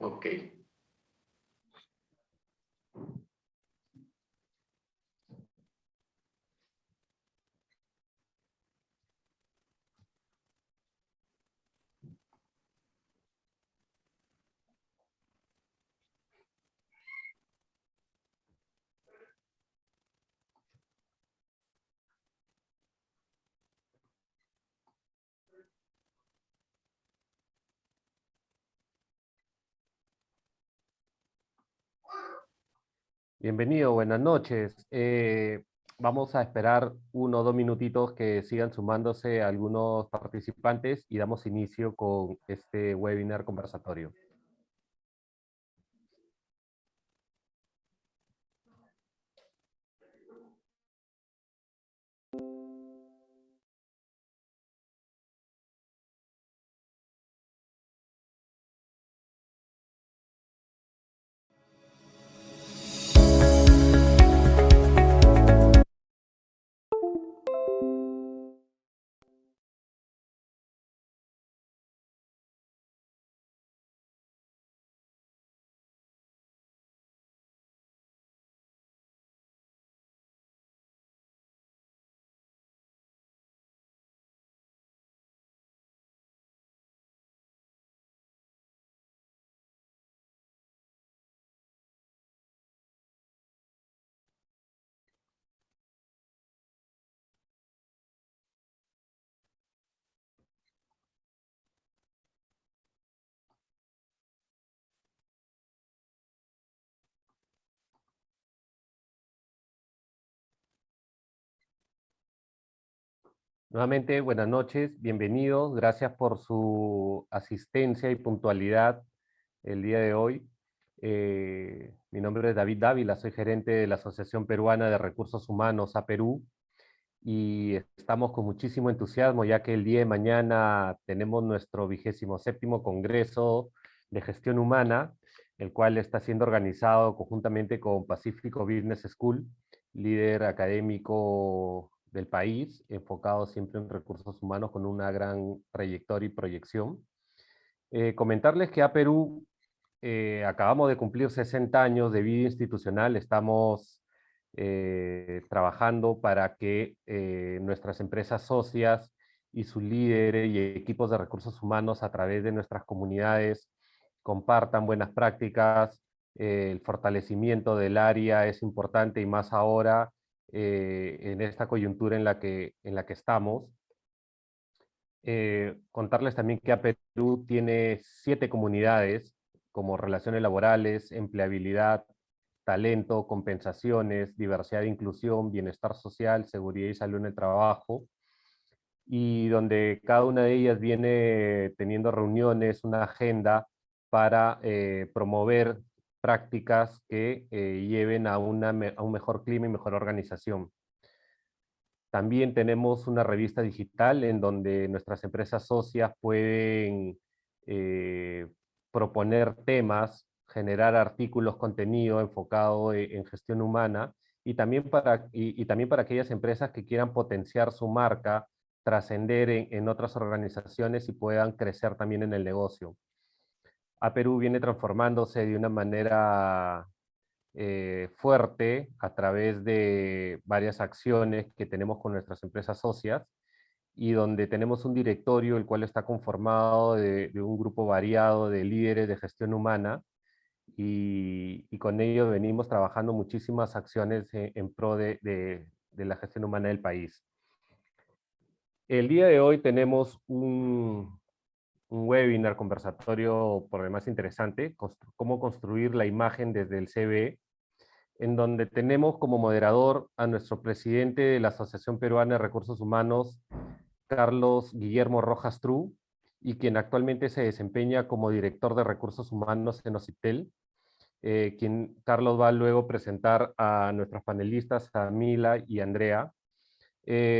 Ok. Bienvenido, buenas noches. Vamos a esperar 1 o 2 minutitos que sigan sumándose algunos participantes y damos inicio con este webinar conversatorio. Nuevamente, buenas noches, bienvenidos, gracias por su asistencia y puntualidad el día de hoy. Mi nombre es David Dávila, soy gerente de la Asociación Peruana de Recursos Humanos, APERU, y estamos con muchísimo entusiasmo ya que el día de mañana tenemos nuestro 27º Congreso de Gestión Humana, el cual está siendo organizado conjuntamente con Pacífico Business School, líder académico del país, enfocado siempre en recursos humanos con una gran trayectoria y proyección. Comentarles que a Perú acabamos de cumplir 60 años de vida institucional, estamos trabajando para que nuestras empresas socias y sus líderes y equipos de recursos humanos a través de nuestras comunidades compartan buenas prácticas. El fortalecimiento del área es importante y más ahora en esta coyuntura en la que estamos. Contarles también que a Perú tiene 7 comunidades como relaciones laborales, empleabilidad, talento, compensaciones, diversidad e inclusión, bienestar social, seguridad y salud en el trabajo, y donde cada una de ellas viene teniendo reuniones, una agenda para promover prácticas que lleven a un mejor clima y mejor organización. También tenemos una revista digital en donde nuestras empresas socias pueden eh, proponer temas, generar artículos, contenido enfocado en gestión humana y también para aquellas empresas que quieran potenciar su marca, trascender en otras organizaciones y puedan crecer también en el negocio. A Perú viene transformándose de una manera fuerte a través de varias acciones que tenemos con nuestras empresas socias y donde tenemos un directorio el cual está conformado de un grupo variado de líderes de gestión humana y con ello venimos trabajando muchísimas acciones en pro de la gestión humana del país. El día de hoy tenemos un webinar conversatorio por demás interesante, cómo construir la imagen desde el CV, en donde tenemos como moderador a nuestro presidente de la Asociación Peruana de Recursos Humanos, Carlos Guillermo Rojas Tru, y quien actualmente se desempeña como director de Recursos Humanos en OCITEL, quien Carlos va a luego presentar a nuestros panelistas, a Mila y Andrea,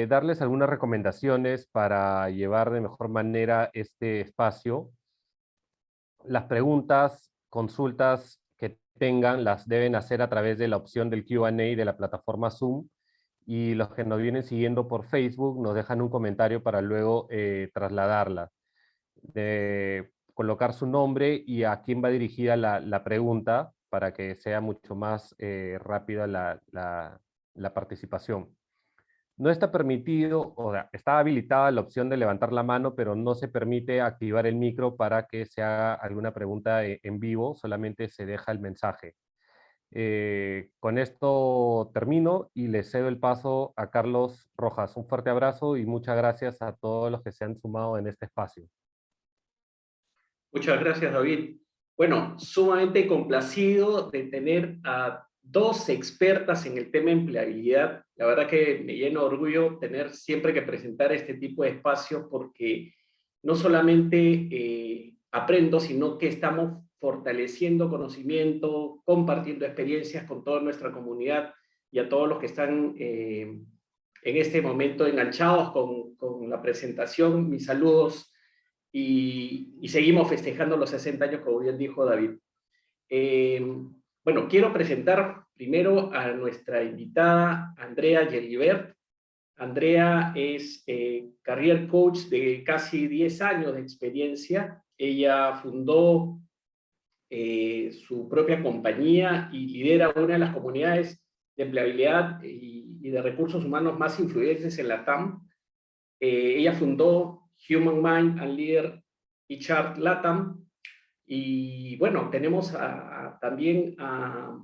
darles algunas recomendaciones para llevar de mejor manera este espacio. Las preguntas, consultas que tengan las deben hacer a través de la opción del Q&A de la plataforma Zoom, y los que nos vienen siguiendo por Facebook nos dejan un comentario para luego trasladarla. colocar su nombre y a quién va dirigida la pregunta para que sea mucho más rápida la participación. No está permitido, o sea, está habilitada la opción de levantar la mano, pero no se permite activar el micro para que se haga alguna pregunta en vivo, solamente se deja el mensaje. Con esto termino y le cedo el paso a Carlos Rojas. Un fuerte abrazo y muchas gracias a todos los que se han sumado en este espacio. Muchas gracias, David. Bueno, sumamente complacido de tener a dos expertas en el tema empleabilidad. La verdad que me llena de orgullo tener siempre que presentar este tipo de espacios porque no solamente aprendo, sino que estamos fortaleciendo conocimiento, compartiendo experiencias con toda nuestra comunidad y a todos los que están en este momento enganchados con la presentación. Mis saludos y seguimos festejando los 60 años, como bien dijo David. Bueno, quiero presentar primero a nuestra invitada, Andrea Gelibert. Andrea es career coach de casi 10 años de experiencia. Ella fundó su propia compañía y lidera una de las comunidades de empleabilidad y de recursos humanos más influyentes en la TAM. Ella fundó Human Mind and Leader HR LATAM. Y bueno, tenemos también a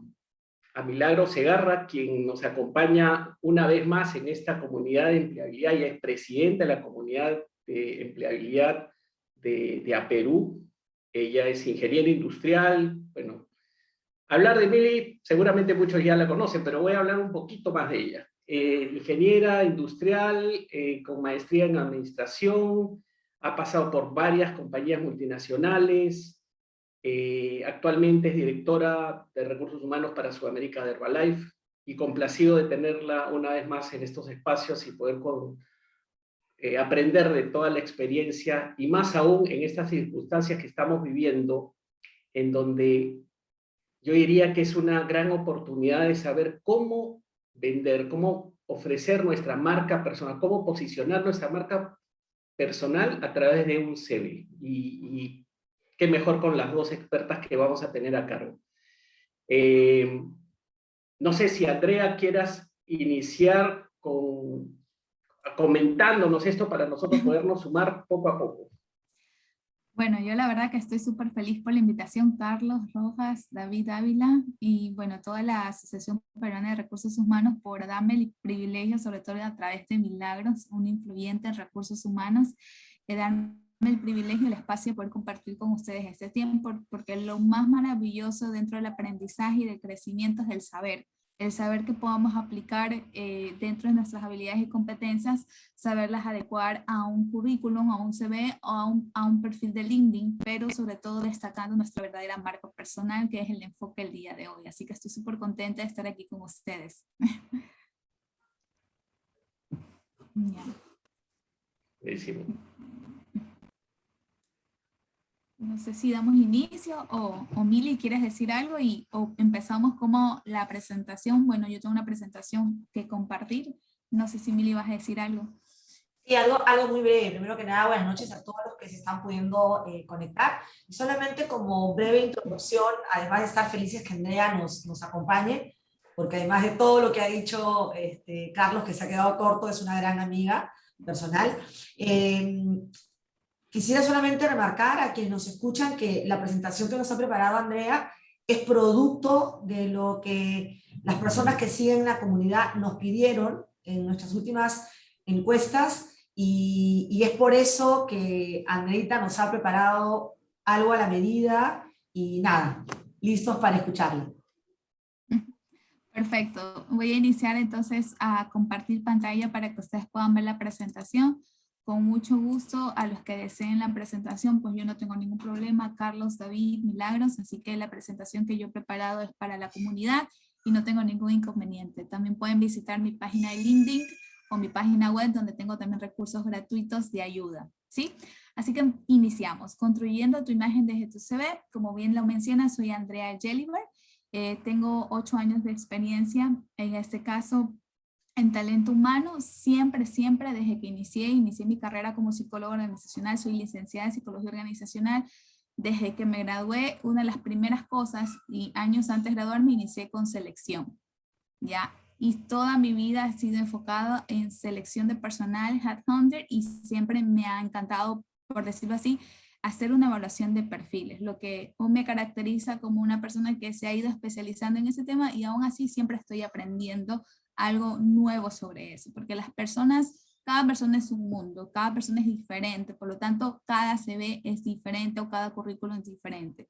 Milagro Segarra, quien nos acompaña una vez más en esta comunidad de empleabilidad. Ella es presidenta de la comunidad de empleabilidad de APERÚ. Ella es ingeniera industrial. Bueno, hablar de Mili, seguramente muchos ya la conocen, pero voy a hablar un poquito más de ella. Ingeniera industrial, con maestría en administración, ha pasado por varias compañías multinacionales, actualmente es directora de recursos humanos para Sudamérica de Herbalife, y complacido de tenerla una vez más en estos espacios y poder aprender de toda la experiencia, y más aún en estas circunstancias que estamos viviendo, en donde yo diría que es una gran oportunidad de saber cómo vender, cómo ofrecer nuestra marca personal, cómo posicionar nuestra marca personal a través de un CV. Y qué mejor con las dos expertas que vamos a tener a cargo. No sé si, Andrea, quieras iniciar comentándonos esto para nosotros podernos sumar poco a poco. Bueno, yo la verdad que estoy súper feliz por la invitación, Carlos Rojas, David Ávila y bueno, toda la Asociación Peruana de Recursos Humanos por darme el privilegio, sobre todo a través de Milagros, un influyente en recursos humanos, de darme el privilegio, el espacio de poder compartir con ustedes este tiempo, porque lo más maravilloso dentro del aprendizaje y del crecimiento es el saber que podamos aplicar dentro de nuestras habilidades y competencias, saberlas adecuar a un currículum, a un CV o a un perfil de LinkedIn, pero sobre todo destacando nuestra verdadera marca personal, que es el enfoque del día de hoy. Así que estoy súper contenta de estar aquí con ustedes. Buenísimo. No sé si damos inicio o Mili, ¿quieres decir algo? O empezamos como la presentación. Bueno, yo tengo una presentación que compartir. No sé si Mili vas a decir algo. Sí, algo muy breve. Primero que nada, buenas noches a todos los que se están pudiendo conectar. Y solamente como breve introducción, además de estar felices que Andrea nos acompañe, porque además de todo lo que ha dicho Carlos, que se ha quedado corto, es una gran amiga personal. Quisiera solamente remarcar a quienes nos escuchan que la presentación que nos ha preparado Andrea es producto de lo que las personas que siguen la comunidad nos pidieron en nuestras últimas encuestas, y es por eso que Andreita nos ha preparado algo a la medida y nada, listos para escucharla. Perfecto, voy a iniciar entonces a compartir pantalla para que ustedes puedan ver la presentación. Con mucho gusto, a los que deseen la presentación, pues yo no tengo ningún problema, Carlos, David, Milagros, así que la presentación que yo he preparado es para la comunidad y no tengo ningún inconveniente. También pueden visitar mi página de LinkedIn o mi página web, donde tengo también recursos gratuitos de ayuda, ¿sí? Así que iniciamos. Construyendo tu imagen desde tu CV. Como bien lo menciona, soy Andrea Gelibert. Tengo 8 años de experiencia, en este caso, en talento humano. Siempre, desde que inicié mi carrera como psicóloga organizacional, soy licenciada en psicología organizacional, Desde que me gradué, una de las primeras cosas, y años antes de graduarme, inicié con selección, ¿ya? Y toda mi vida ha sido enfocada en selección de personal, headhunter, y siempre me ha encantado, por decirlo así, hacer una evaluación de perfiles, lo que me caracteriza como una persona que se ha ido especializando en ese tema, y aún así siempre estoy aprendiendo algo nuevo sobre eso, porque las personas, cada persona es un mundo, cada persona es diferente, por lo tanto, cada CV es diferente o cada currículum es diferente.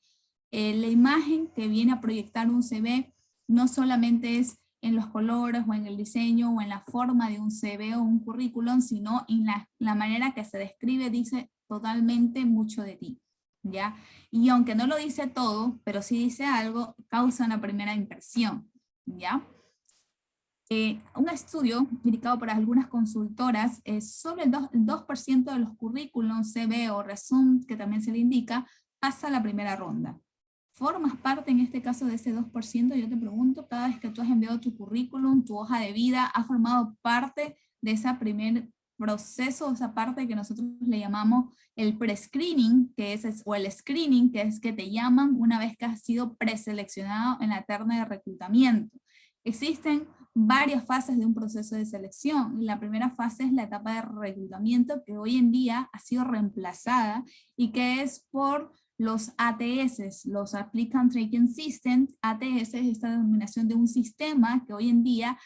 La imagen que viene a proyectar un CV no solamente es en los colores o en el diseño o en la forma de un CV o un currículum, sino en la manera que se describe, dice totalmente mucho de ti, ¿ya? Y aunque no lo dice todo, pero sí dice algo, causa una primera impresión, ¿ya? Un estudio indicado por algunas consultoras, solo el 2% de los currículums, CV o resumen, que también se le indica, pasa a la primera ronda. ¿Formas parte en este caso de ese 2%? Yo te pregunto, cada vez que tú has enviado tu currículum, tu hoja de vida, ¿has formado parte de ese primer proceso, esa parte que nosotros le llamamos el pre-screening, o el screening, que es que te llaman una vez que has sido preseleccionado en la terna de reclutamiento? Existen varias fases de un proceso de selección. La primera fase es la etapa de reclutamiento, que hoy en día ha sido reemplazada y que es por los ATS, los Applicant Tracking System. ATS es esta denominación de un sistema que hoy en día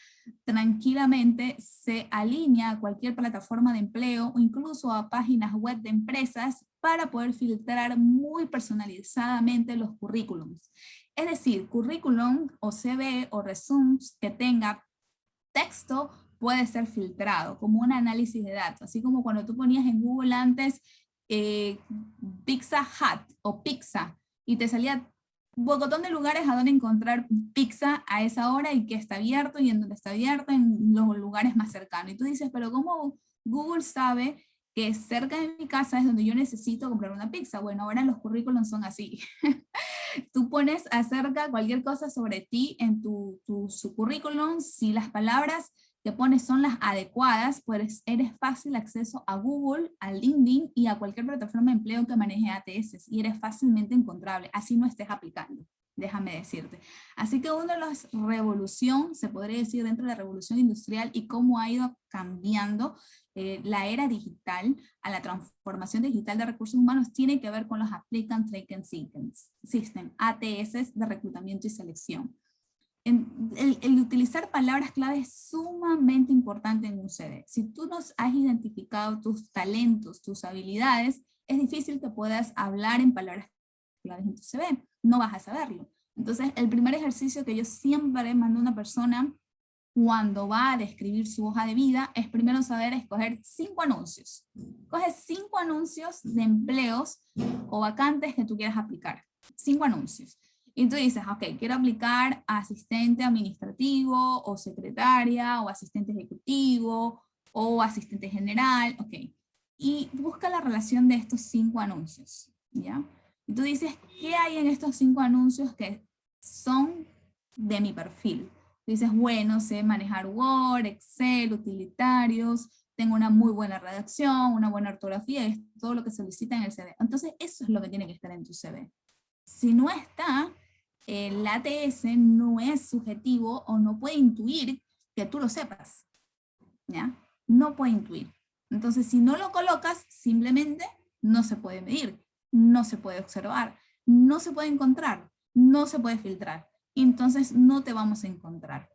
tranquilamente se alinea a cualquier plataforma de empleo o incluso a páginas web de empresas para poder filtrar muy personalizadamente los currículums. Es decir, currículum o CV o resumes que tenga texto puede ser filtrado como un análisis de datos, así como cuando tú ponías en Google antes Pizza Hut o pizza y te salía un montón de lugares a donde encontrar pizza a esa hora y que está abierto y en donde está abierto en los lugares más cercanos. Y tú dices, pero ¿cómo Google sabe que cerca de mi casa es donde yo necesito comprar una pizza? Bueno, ahora los currículums son así. Tú pones acerca cualquier cosa sobre ti en su currículum, si las palabras que pones son las adecuadas, pues eres fácil acceso a Google, a LinkedIn y a cualquier plataforma de empleo que maneje ATS, y eres fácilmente encontrable, así no estés aplicando, déjame decirte. Así que una de las revoluciones, se podría decir dentro de la revolución industrial y cómo ha ido cambiando la era digital a la transformación digital de recursos humanos, tiene que ver con los Applicant Tracking System, ATS de reclutamiento y selección. El utilizar palabras clave es sumamente importante en un CV. Si tú no has identificado tus talentos, tus habilidades, es difícil que puedas hablar en palabras claves en tu CV. No vas a saberlo. Entonces, el primer ejercicio que yo siempre mando a una persona cuando va a describir su hoja de vida es primero saber escoger 5 anuncios. Coge 5 anuncios de empleos o vacantes que tú quieras aplicar. 5 anuncios. Y tú dices, ok, quiero aplicar a asistente administrativo, o secretaria, o asistente ejecutivo, o asistente general, ok. Y busca la relación de estos 5 anuncios, ¿ya? Y tú dices, ¿qué hay en estos 5 anuncios que son de mi perfil? Tú dices, bueno, sé manejar Word, Excel, utilitarios, tengo una muy buena redacción, una buena ortografía, es todo lo que se solicita en el CV. Entonces, eso es lo que tiene que estar en tu CV. Si no está, el ATS no es subjetivo o no puede intuir que tú lo sepas, ¿ya? No puede intuir. Entonces, si no lo colocas, simplemente no se puede medir, no se puede observar, no se puede encontrar, no se puede filtrar. Entonces, no te vamos a encontrar.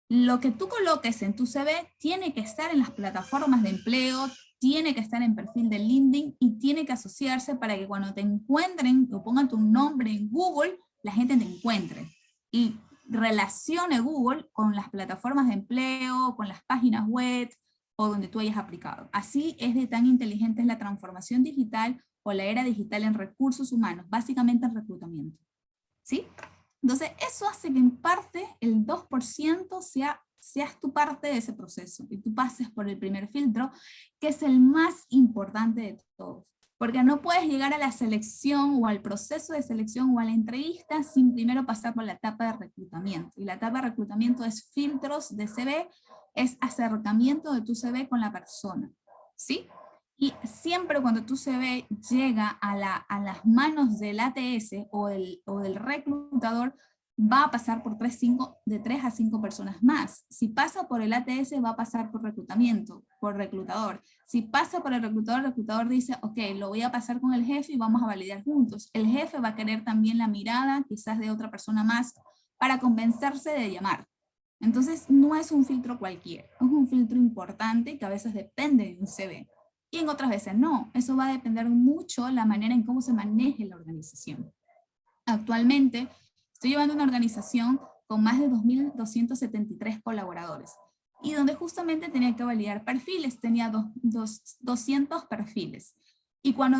Lo que tú coloques en tu CV tiene que estar en las plataformas de empleo, tiene que estar en perfil de LinkedIn y tiene que asociarse para que cuando te encuentren o pongan tu nombre en Google, la gente te encuentre y relacione Google con las plataformas de empleo, con las páginas web o donde tú hayas aplicado. Así es de tan inteligente es la transformación digital o la era digital en recursos humanos, básicamente en reclutamiento. ¿Sí? Entonces, eso hace que en parte el 2% seas tu parte de ese proceso y tú pases por el primer filtro, que es el más importante de todos. Porque no puedes llegar a la selección o al proceso de selección o a la entrevista sin primero pasar por la etapa de reclutamiento. Y la etapa de reclutamiento es filtros de CV, es acercamiento de tu CV con la persona. ¿Sí? Y siempre cuando tu CV llega a las manos del ATS o del reclutador, va a pasar por de 3 a 5 personas más. Si pasa por el ATS, va a pasar por reclutamiento, por reclutador. Si pasa por el reclutador dice, ok, lo voy a pasar con el jefe y vamos a validar juntos. El jefe va a querer también la mirada, quizás de otra persona más, para convencerse de llamar. Entonces, no es un filtro cualquiera, es un filtro importante que a veces depende de un CV. Y en otras veces no. Eso va a depender mucho la manera en cómo se maneje la organización. Actualmente, estoy llevando una organización con más de 2.273 colaboradores y donde justamente tenía que validar perfiles, tenía 200 perfiles. Y cuando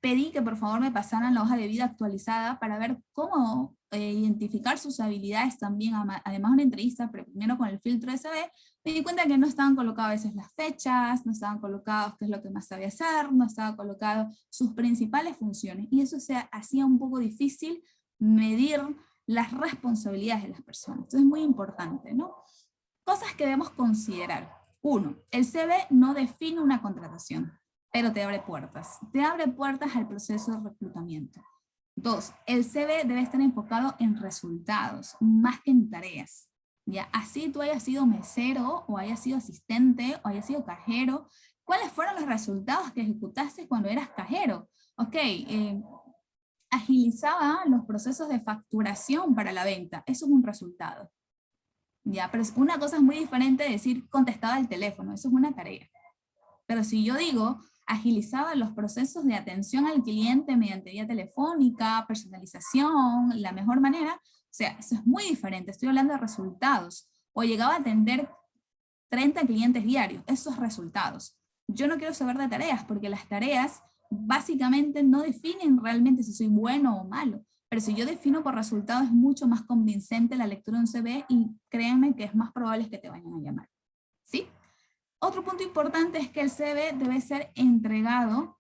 pedí que por favor me pasaran la hoja de vida actualizada para ver cómo identificar sus habilidades también, además de una entrevista, pero primero con el filtro de CV, me di cuenta que no estaban colocadas a veces las fechas, no estaban colocados qué es lo que más sabía hacer, no estaban colocados sus principales funciones. Y eso se hacía un poco difícil medir las responsabilidades de las personas. Entonces es muy importante, ¿no? Cosas que debemos considerar. 1. El CV no define una contratación, pero te abre puertas. Te abre puertas al proceso de reclutamiento. 2. El CV debe estar enfocado en resultados, más que en tareas. ¿Ya? Así tú hayas sido mesero, o hayas sido asistente, o hayas sido cajero, ¿cuáles fueron los resultados que ejecutaste cuando eras cajero? Ok, agilizaba los procesos de facturación para la venta. Eso es un resultado. ¿Ya? Pero una cosa es muy diferente de decir contestaba el teléfono. Eso es una tarea. Pero si yo digo agilizaba los procesos de atención al cliente mediante vía telefónica, personalización, la mejor manera, o sea, eso es muy diferente. Estoy hablando de resultados. O llegaba a atender 30 clientes diarios. Esos resultados. Yo no quiero saber de tareas, porque las tareas básicamente no definen realmente si soy bueno o malo, pero si yo defino por resultados es mucho más convincente la lectura de un CV y créanme que es más probable que te vayan a llamar. ¿Sí? Otro punto importante es que el CV debe ser entregado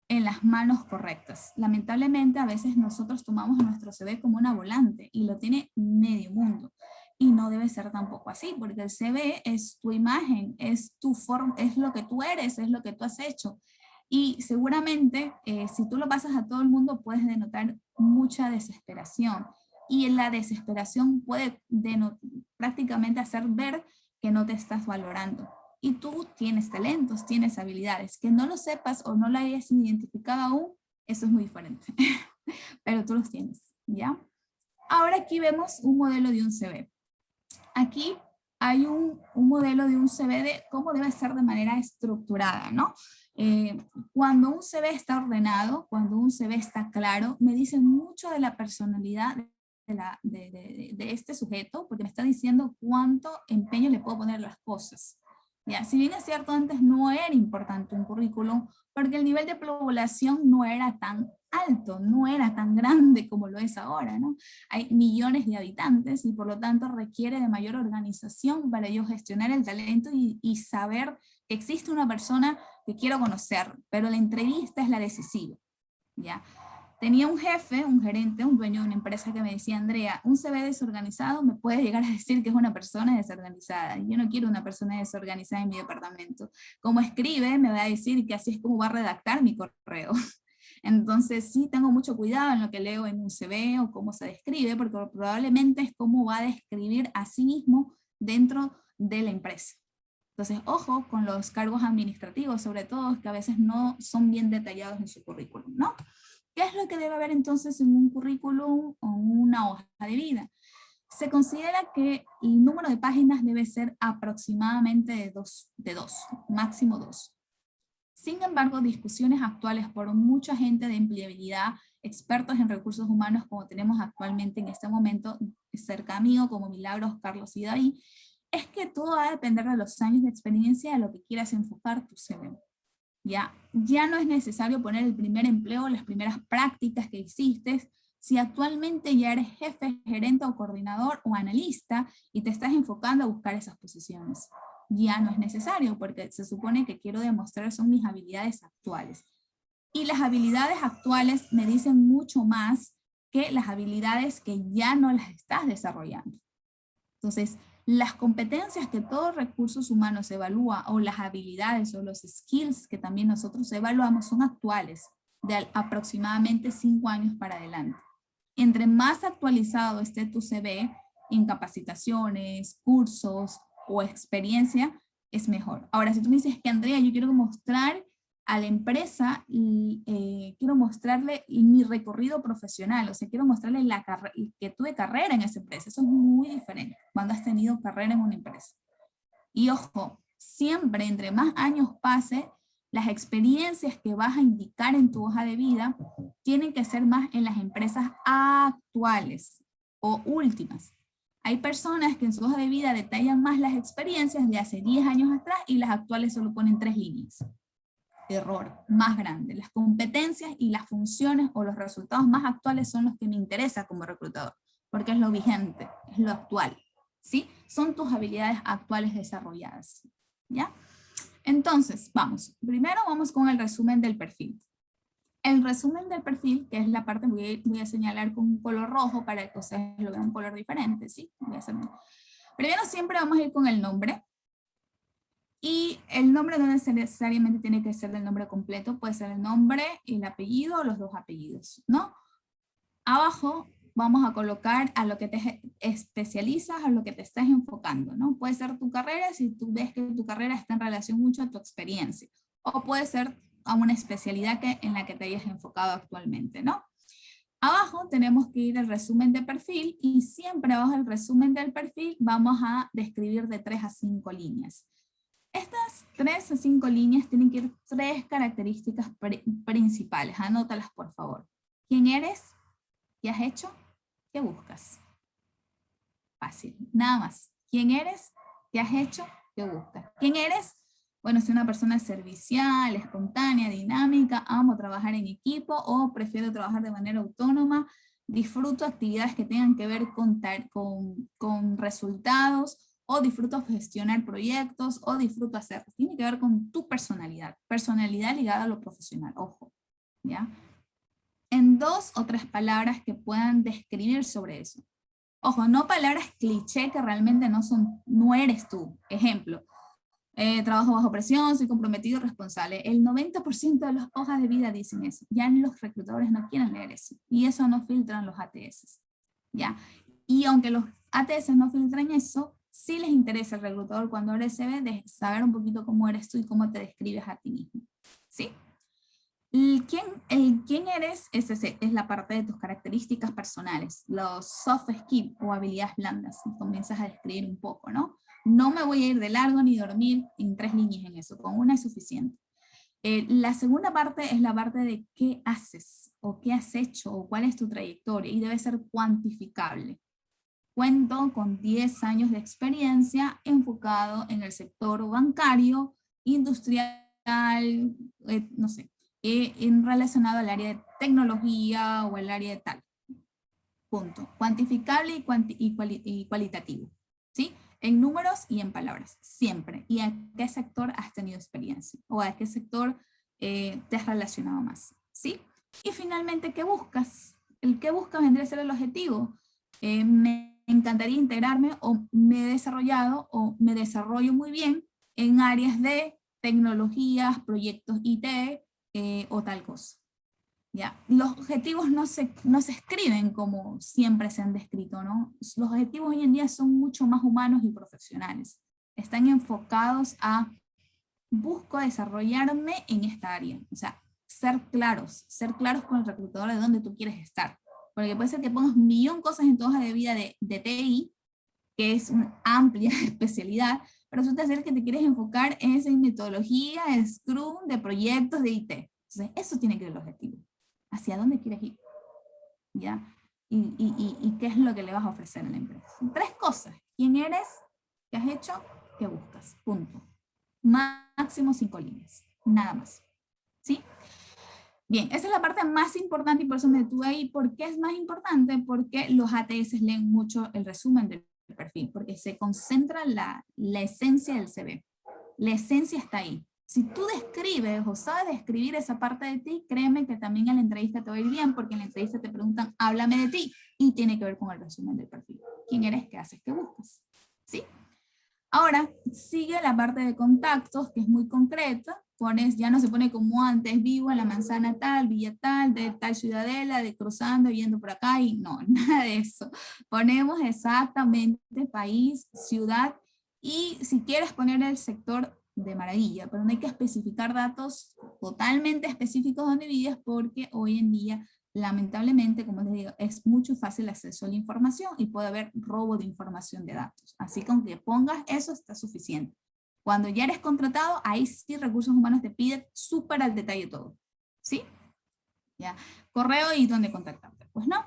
en las manos correctas. Lamentablemente a veces nosotros tomamos nuestro CV como una volante y lo tiene medio mundo. Y no debe ser tampoco así, porque el CV es tu imagen, es tu forma, es lo que tú eres, es lo que tú has hecho. Y seguramente, si tú lo pasas a todo el mundo, puedes denotar mucha desesperación. Y en la desesperación puede prácticamente hacer ver que no te estás valorando. Y tú tienes talentos, tienes habilidades. Que no lo sepas o no lo hayas identificado aún, eso es muy diferente. Pero tú los tienes, ¿ya? Ahora aquí vemos un modelo de un CV. Aquí hay un modelo de un CV de cómo debe ser de manera estructurada, ¿no? Cuando un CV está ordenado, cuando un CV está claro, me dice mucho de la personalidad de este sujeto, porque me está diciendo cuánto empeño le puedo poner a las cosas. Ya, si bien es cierto, antes no era importante un currículum, porque el nivel de población no era tan alto, no era tan grande como lo es ahora, ¿no? Hay millones de habitantes y por lo tanto requiere de mayor organización para yo gestionar el talento y saber que existe una persona que quiero conocer, pero la entrevista es la decisiva, ¿ya? Tenía un jefe, un gerente, un dueño de una empresa que me decía, Andrea, un CV desorganizado me puede llegar a decir que es una persona desorganizada. Yo no quiero una persona desorganizada en mi departamento. Como escribe, me va a decir que así es como va a redactar mi correo. Entonces sí tengo mucho cuidado en lo que leo en un CV o cómo se describe, porque probablemente es cómo va a describir a sí mismo dentro de la empresa. Entonces, ojo con los cargos administrativos, sobre todo, que a veces no son bien detallados en su currículum, ¿no? ¿Qué es lo que debe haber entonces en un currículum o una hoja de vida? Se considera que el número de páginas debe ser aproximadamente de dos, máximo 2. Sin embargo, discusiones actuales por mucha gente de empleabilidad, expertos en recursos humanos como tenemos actualmente en este momento, cerca mío como Milagros, Carlos y David, es que todo va a depender de los años de experiencia de lo que quieras enfocar tu CV. Ya no es necesario poner el primer empleo, las primeras prácticas que hiciste, si actualmente ya eres jefe, gerente o coordinador o analista y te estás enfocando a buscar esas posiciones. Ya no es necesario porque se supone que quiero demostrar son mis habilidades actuales. Y las habilidades actuales me dicen mucho más que las habilidades que ya no las estás desarrollando. Entonces, Las competencias que todo recursos humanos evalúa, o las habilidades o los skills que también nosotros evaluamos, son actuales, de aproximadamente 5 años para adelante. Entre más actualizado esté tu CV en capacitaciones, cursos o experiencia, es mejor. Ahora, si tú me dices que, Andrea, yo quiero mostrar a la empresa, quiero mostrarle mi recorrido profesional, o sea, quiero mostrarle que tuve carrera en esa empresa. Eso es muy diferente cuando has tenido carrera en una empresa. Y ojo, siempre entre más años pase, las experiencias que vas a indicar en tu hoja de vida tienen que ser más en las empresas actuales o últimas. Hay personas que en su hoja de vida detallan más las experiencias de hace 10 años atrás y las actuales solo ponen 3 líneas. Error más grande. Las competencias y las funciones o los resultados más actuales son los que me interesa como reclutador, porque es lo vigente, es lo actual, ¿sí? Son tus habilidades actuales desarrolladas, ¿ya? Entonces, primero vamos con el resumen del perfil. El resumen del perfil, que es la parte, voy a señalar con un color rojo para que ustedes lo vean un color diferente, ¿sí? Primero siempre vamos a ir con el nombre. Y el nombre no necesariamente tiene que ser el nombre completo, puede ser el nombre, el apellido o los 2 apellidos, ¿no? Abajo vamos a colocar a lo que te especializas, a lo que te estás enfocando, ¿no? Puede ser tu carrera si tú ves que tu carrera está en relación mucho a tu experiencia, o puede ser a una especialidad en la que te hayas enfocado actualmente, ¿no? Abajo tenemos que ir al resumen de perfil, y siempre abajo del resumen del perfil vamos a describir de 3 a 5 líneas. Estas 3 a 5 líneas tienen que ir 3 características principales. Anótalas, por favor. ¿Quién eres? ¿Qué has hecho? ¿Qué buscas? Fácil, nada más. ¿Quién eres? ¿Qué has hecho? ¿Qué buscas? ¿Quién eres? Bueno, soy una persona servicial, espontánea, dinámica, amo trabajar en equipo o prefiero trabajar de manera autónoma, disfruto actividades que tengan que ver con resultados, o disfruto gestionar proyectos, o disfruto hacer. Tiene que ver con tu personalidad ligada a lo profesional, ojo, ¿ya? En 2 o 3 palabras que puedan describir sobre eso. Ojo, no palabras cliché que realmente no eres tú. Ejemplo, trabajo bajo presión, soy comprometido, responsable. El 90% de las hojas de vida dicen eso. Ya los reclutadores no quieren leer eso. Y eso no filtran los ATS, ¿ya? Y aunque los ATS no filtran eso, sí les interesa al reclutador cuando abre el CV de saber un poquito cómo eres tú y cómo te describes a ti mismo, ¿sí? ¿Quién eres? Es la parte de tus características personales, los soft skills o habilidades blandas, y comienzas a describir un poco, ¿no? No me voy a ir de largo ni dormir en 3 líneas en eso, con una es suficiente. La segunda parte es la parte de qué haces, o qué has hecho, o cuál es tu trayectoria, y debe ser cuantificable. Cuento con 10 años de experiencia enfocado en el sector bancario, industrial, no sé, relacionado al área de tecnología o al área de tal. Punto. Cuantificable y cualitativo, ¿sí? En números y en palabras, siempre. ¿Y a qué sector has tenido experiencia? ¿O a qué sector te has relacionado más? ¿Sí? Y finalmente, ¿qué buscas? El qué buscas vendría a ser el objetivo. Me encantaría integrarme, o me he desarrollado, o me desarrollo muy bien en áreas de tecnologías, proyectos IT, o tal cosa. ¿Ya? Los objetivos no se escriben como siempre se han descrito, ¿no? Los objetivos hoy en día son mucho más humanos y profesionales. Están enfocados a, busco desarrollarme en esta área. O sea, ser claros con el reclutador de dónde tú quieres estar. Porque puede ser que pongas 1.000.000 de cosas en tu hoja de vida de TI, que es una amplia especialidad, pero resulta ser que te quieres enfocar en metodología, Scrum, de proyectos de IT. Entonces, eso tiene que ser el objetivo. ¿Hacia dónde quieres ir? ¿Ya? ¿Y qué es lo que le vas a ofrecer a la empresa? 3 cosas. ¿Quién eres? ¿Qué has hecho? ¿Qué buscas? Punto. Máximo 5 líneas. Nada más. ¿Sí? Bien, esa es la parte más importante y por eso me detuve ahí. ¿Por qué es más importante? Porque los ATS leen mucho el resumen del perfil, porque se concentra la esencia del CV. La esencia está ahí. Si tú describes o sabes describir esa parte de ti, créeme que también en la entrevista te va a ir bien, porque en la entrevista te preguntan, háblame de ti, y tiene que ver con el resumen del perfil. ¿Quién eres? ¿Qué haces? ¿Qué buscas? ¿sí? Ahora, sigue la parte de contactos, que es muy concreta. Ya no se pone como antes, vivo en la manzana tal, villa tal, de tal ciudadela, de cruzando, yendo por acá, y no, nada de eso. Ponemos exactamente país, ciudad, y si quieres poner el sector de maravilla, pero no hay que especificar datos totalmente específicos donde vives, porque hoy en día, lamentablemente, como les digo, es mucho fácil acceso a la información y puede haber robo de información de datos. Así que aunque pongas eso, está suficiente. Cuando ya eres contratado, ahí sí Recursos Humanos te pide súper al detalle todo. ¿Sí? Ya. Correo y dónde contactarte. Pues no.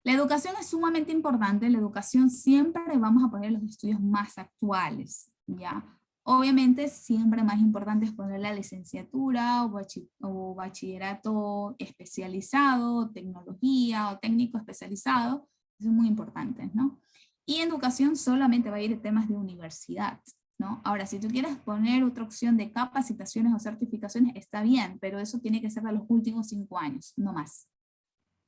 La educación es sumamente importante. La educación siempre vamos a poner los estudios más actuales. ¿Ya? Obviamente siempre más importante es poner la licenciatura o bachillerato especializado, tecnología o técnico especializado. Eso es muy importante, ¿no? Y en educación solamente va a ir de temas de universidad, ¿no? Ahora, si tú quieres poner otra opción de capacitaciones o certificaciones, está bien, pero eso tiene que ser de los últimos 5 años, no más.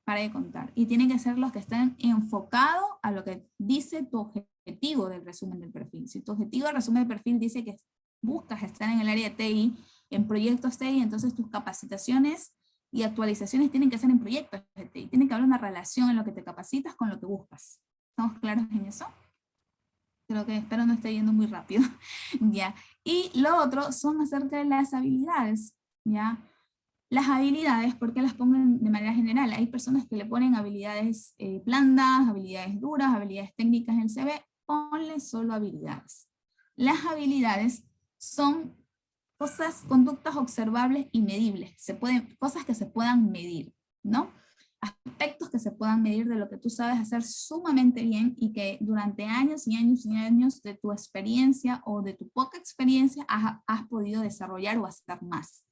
Para de contar. Y tienen que ser los que estén enfocados a lo que dice tu objetivo del resumen del perfil. Si tu objetivo del resumen del perfil dice que buscas estar en el área de TI, en proyectos TI, entonces tus capacitaciones y actualizaciones tienen que ser en proyectos de TI. Tiene que haber una relación en lo que te capacitas con lo que buscas. ¿Estamos claros en eso? Creo que espero no esté yendo muy rápido. ¿Ya? Y lo otro son acerca de las habilidades. ¿Ya? Las habilidades, ¿por qué las pongo de manera general? Hay personas que le ponen habilidades blandas, habilidades duras, habilidades técnicas en el CV. Ponle solo habilidades. Las habilidades son cosas, conductas observables y medibles. Cosas que se puedan medir, ¿no? Aspectos que se puedan medir de lo que tú sabes hacer sumamente bien y que durante años y años y años de tu experiencia o de tu poca experiencia has podido desarrollar o hacer más,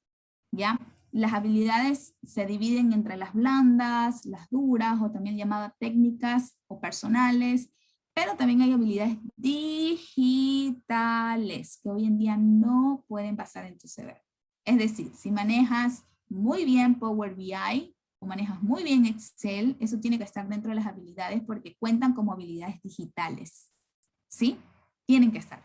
¿ya? Las habilidades se dividen entre las blandas, las duras o también llamadas técnicas o personales, pero también hay habilidades digitales que hoy en día no pueden pasar en tu CV. Es decir, si manejas muy bien Power BI o manejas muy bien Excel, eso tiene que estar dentro de las habilidades porque cuentan como habilidades digitales. ¿Sí? Tienen que estar.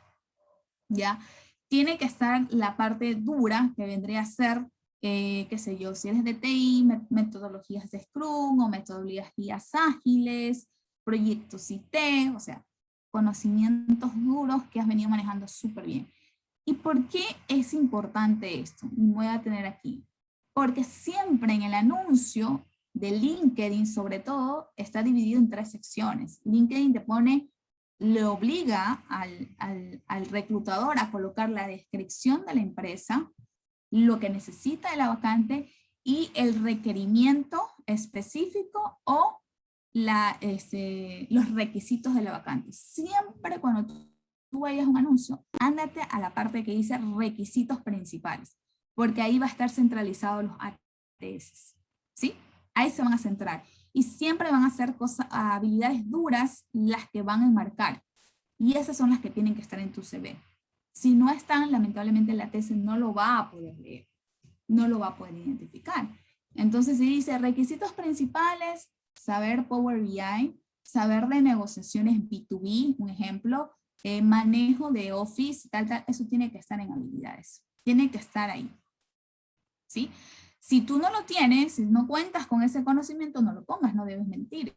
¿Ya? Tiene que estar la parte dura que vendría a ser qué sé yo, si eres de TI, metodologías de Scrum o metodologías ágiles, proyectos IT, o sea, conocimientos duros que has venido manejando súper bien. ¿Y por qué es importante esto? Y voy a tener aquí. Porque siempre en el anuncio de LinkedIn, sobre todo, está dividido en 3 secciones. LinkedIn le obliga al reclutador a colocar la descripción de la empresa, lo que necesita de la vacante y el requerimiento específico o los requisitos de la vacante. Siempre cuando tú vayas a un anuncio, ándate a la parte que dice requisitos principales, porque ahí va a estar centralizado los ATS, ¿sí? Ahí se van a centrar. Y siempre van a ser habilidades duras las que van a enmarcar. Y esas son las que tienen que estar en tu CV. Si no están, lamentablemente la ATS no lo va a poder leer, no lo va a poder identificar. Entonces, si dice requisitos principales, saber Power BI, saber de negociaciones B2B, un ejemplo, manejo de Office, tal, eso tiene que estar en habilidades. Tiene que estar ahí. ¿Sí? Si tú no lo tienes, si no cuentas con ese conocimiento, no lo pongas, no debes mentir.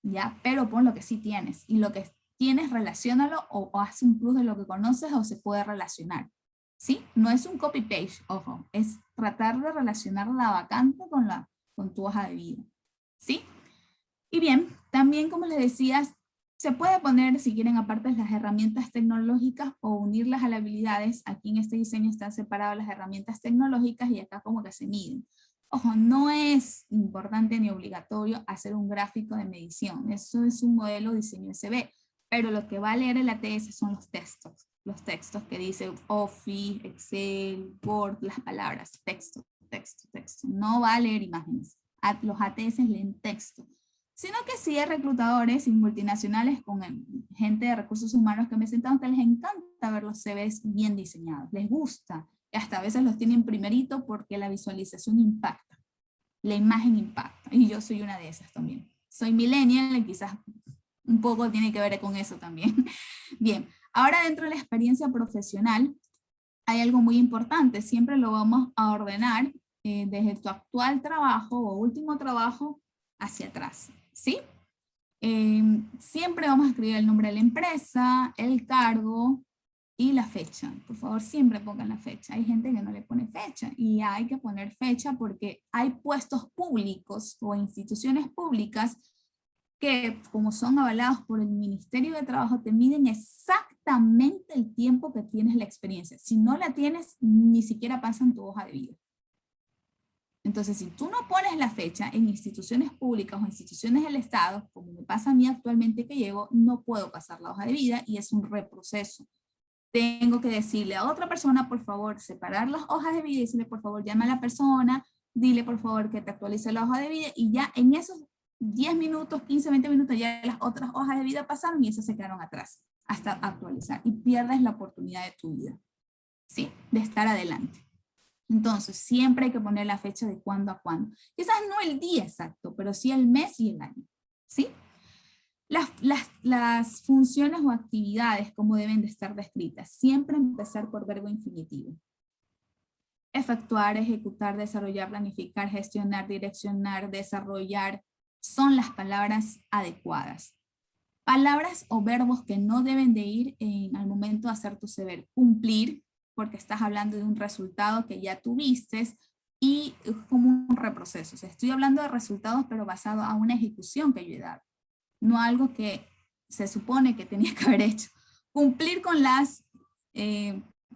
¿Ya? Pero pon lo que sí tienes. Y lo que tienes, relaciónalo o haz un plus de lo que conoces o se puede relacionar. ¿Sí? No es un copy-paste, ojo. Es tratar de relacionar la vacante con tu hoja de vida. ¿Sí? Y bien, también como les decías, se puede poner, si quieren, aparte las herramientas tecnológicas o unirlas a las habilidades. Aquí en este diseño están separadas las herramientas tecnológicas y acá como que se miden. Ojo, no es importante ni obligatorio hacer un gráfico de medición. Eso es un modelo diseño SV. Pero lo que va a leer el ATS son los textos. Los textos que dice Office, Excel, Word, las palabras, texto, texto, texto. No va a leer imágenes. Los ATS leen texto. Sino que sí hay reclutadores y multinacionales con gente de recursos humanos que me sientan que les encanta ver los CVs bien diseñados. Les gusta. Y hasta a veces los tienen primerito porque la visualización impacta. La imagen impacta. Y yo soy una de esas también. Soy millennial y quizás un poco tiene que ver con eso también. Bien, ahora dentro de la experiencia profesional hay algo muy importante, siempre lo vamos a ordenar desde tu actual trabajo o último trabajo hacia atrás, ¿sí? Siempre vamos a escribir el nombre de la empresa, el cargo y la fecha. Por favor, siempre pongan la fecha. Hay gente que no le pone fecha y hay que poner fecha porque hay puestos públicos o instituciones públicas que, como son avalados por el Ministerio de Trabajo, te miden exactamente el tiempo que tienes la experiencia. Si no la tienes, ni siquiera pasa en tu hoja de vida. Entonces, si tú no pones la fecha en instituciones públicas o instituciones del Estado, como me pasa a mí actualmente que llevo, no puedo pasar la hoja de vida y es un reproceso. Tengo que decirle a otra persona, por favor, separar las hojas de vida y decirle, por favor, llama a la persona, dile, por favor, que te actualice la hoja de vida y ya en esos 10 minutos, 15, 20 minutos, ya las otras hojas de vida pasaron y esas se quedaron atrás hasta actualizar y pierdes la oportunidad de tu vida, ¿sí? De estar adelante. Entonces, siempre hay que poner la fecha de cuándo a cuándo. Quizás no el día exacto, pero sí el mes y el año, ¿sí? Las funciones o actividades, como deben de estar descritas, siempre empezar por verbo infinitivo. Efectuar, ejecutar, desarrollar, planificar, gestionar, direccionar, desarrollar, son las palabras adecuadas. Palabras o verbos que no deben de ir al momento de hacer tu CV. Cumplir, porque estás hablando de un resultado que ya tuviste y es como un reproceso. O sea, estoy hablando de resultados, pero basado a una ejecución que yo he dado. No algo que se supone que tenía que haber hecho. Cumplir con las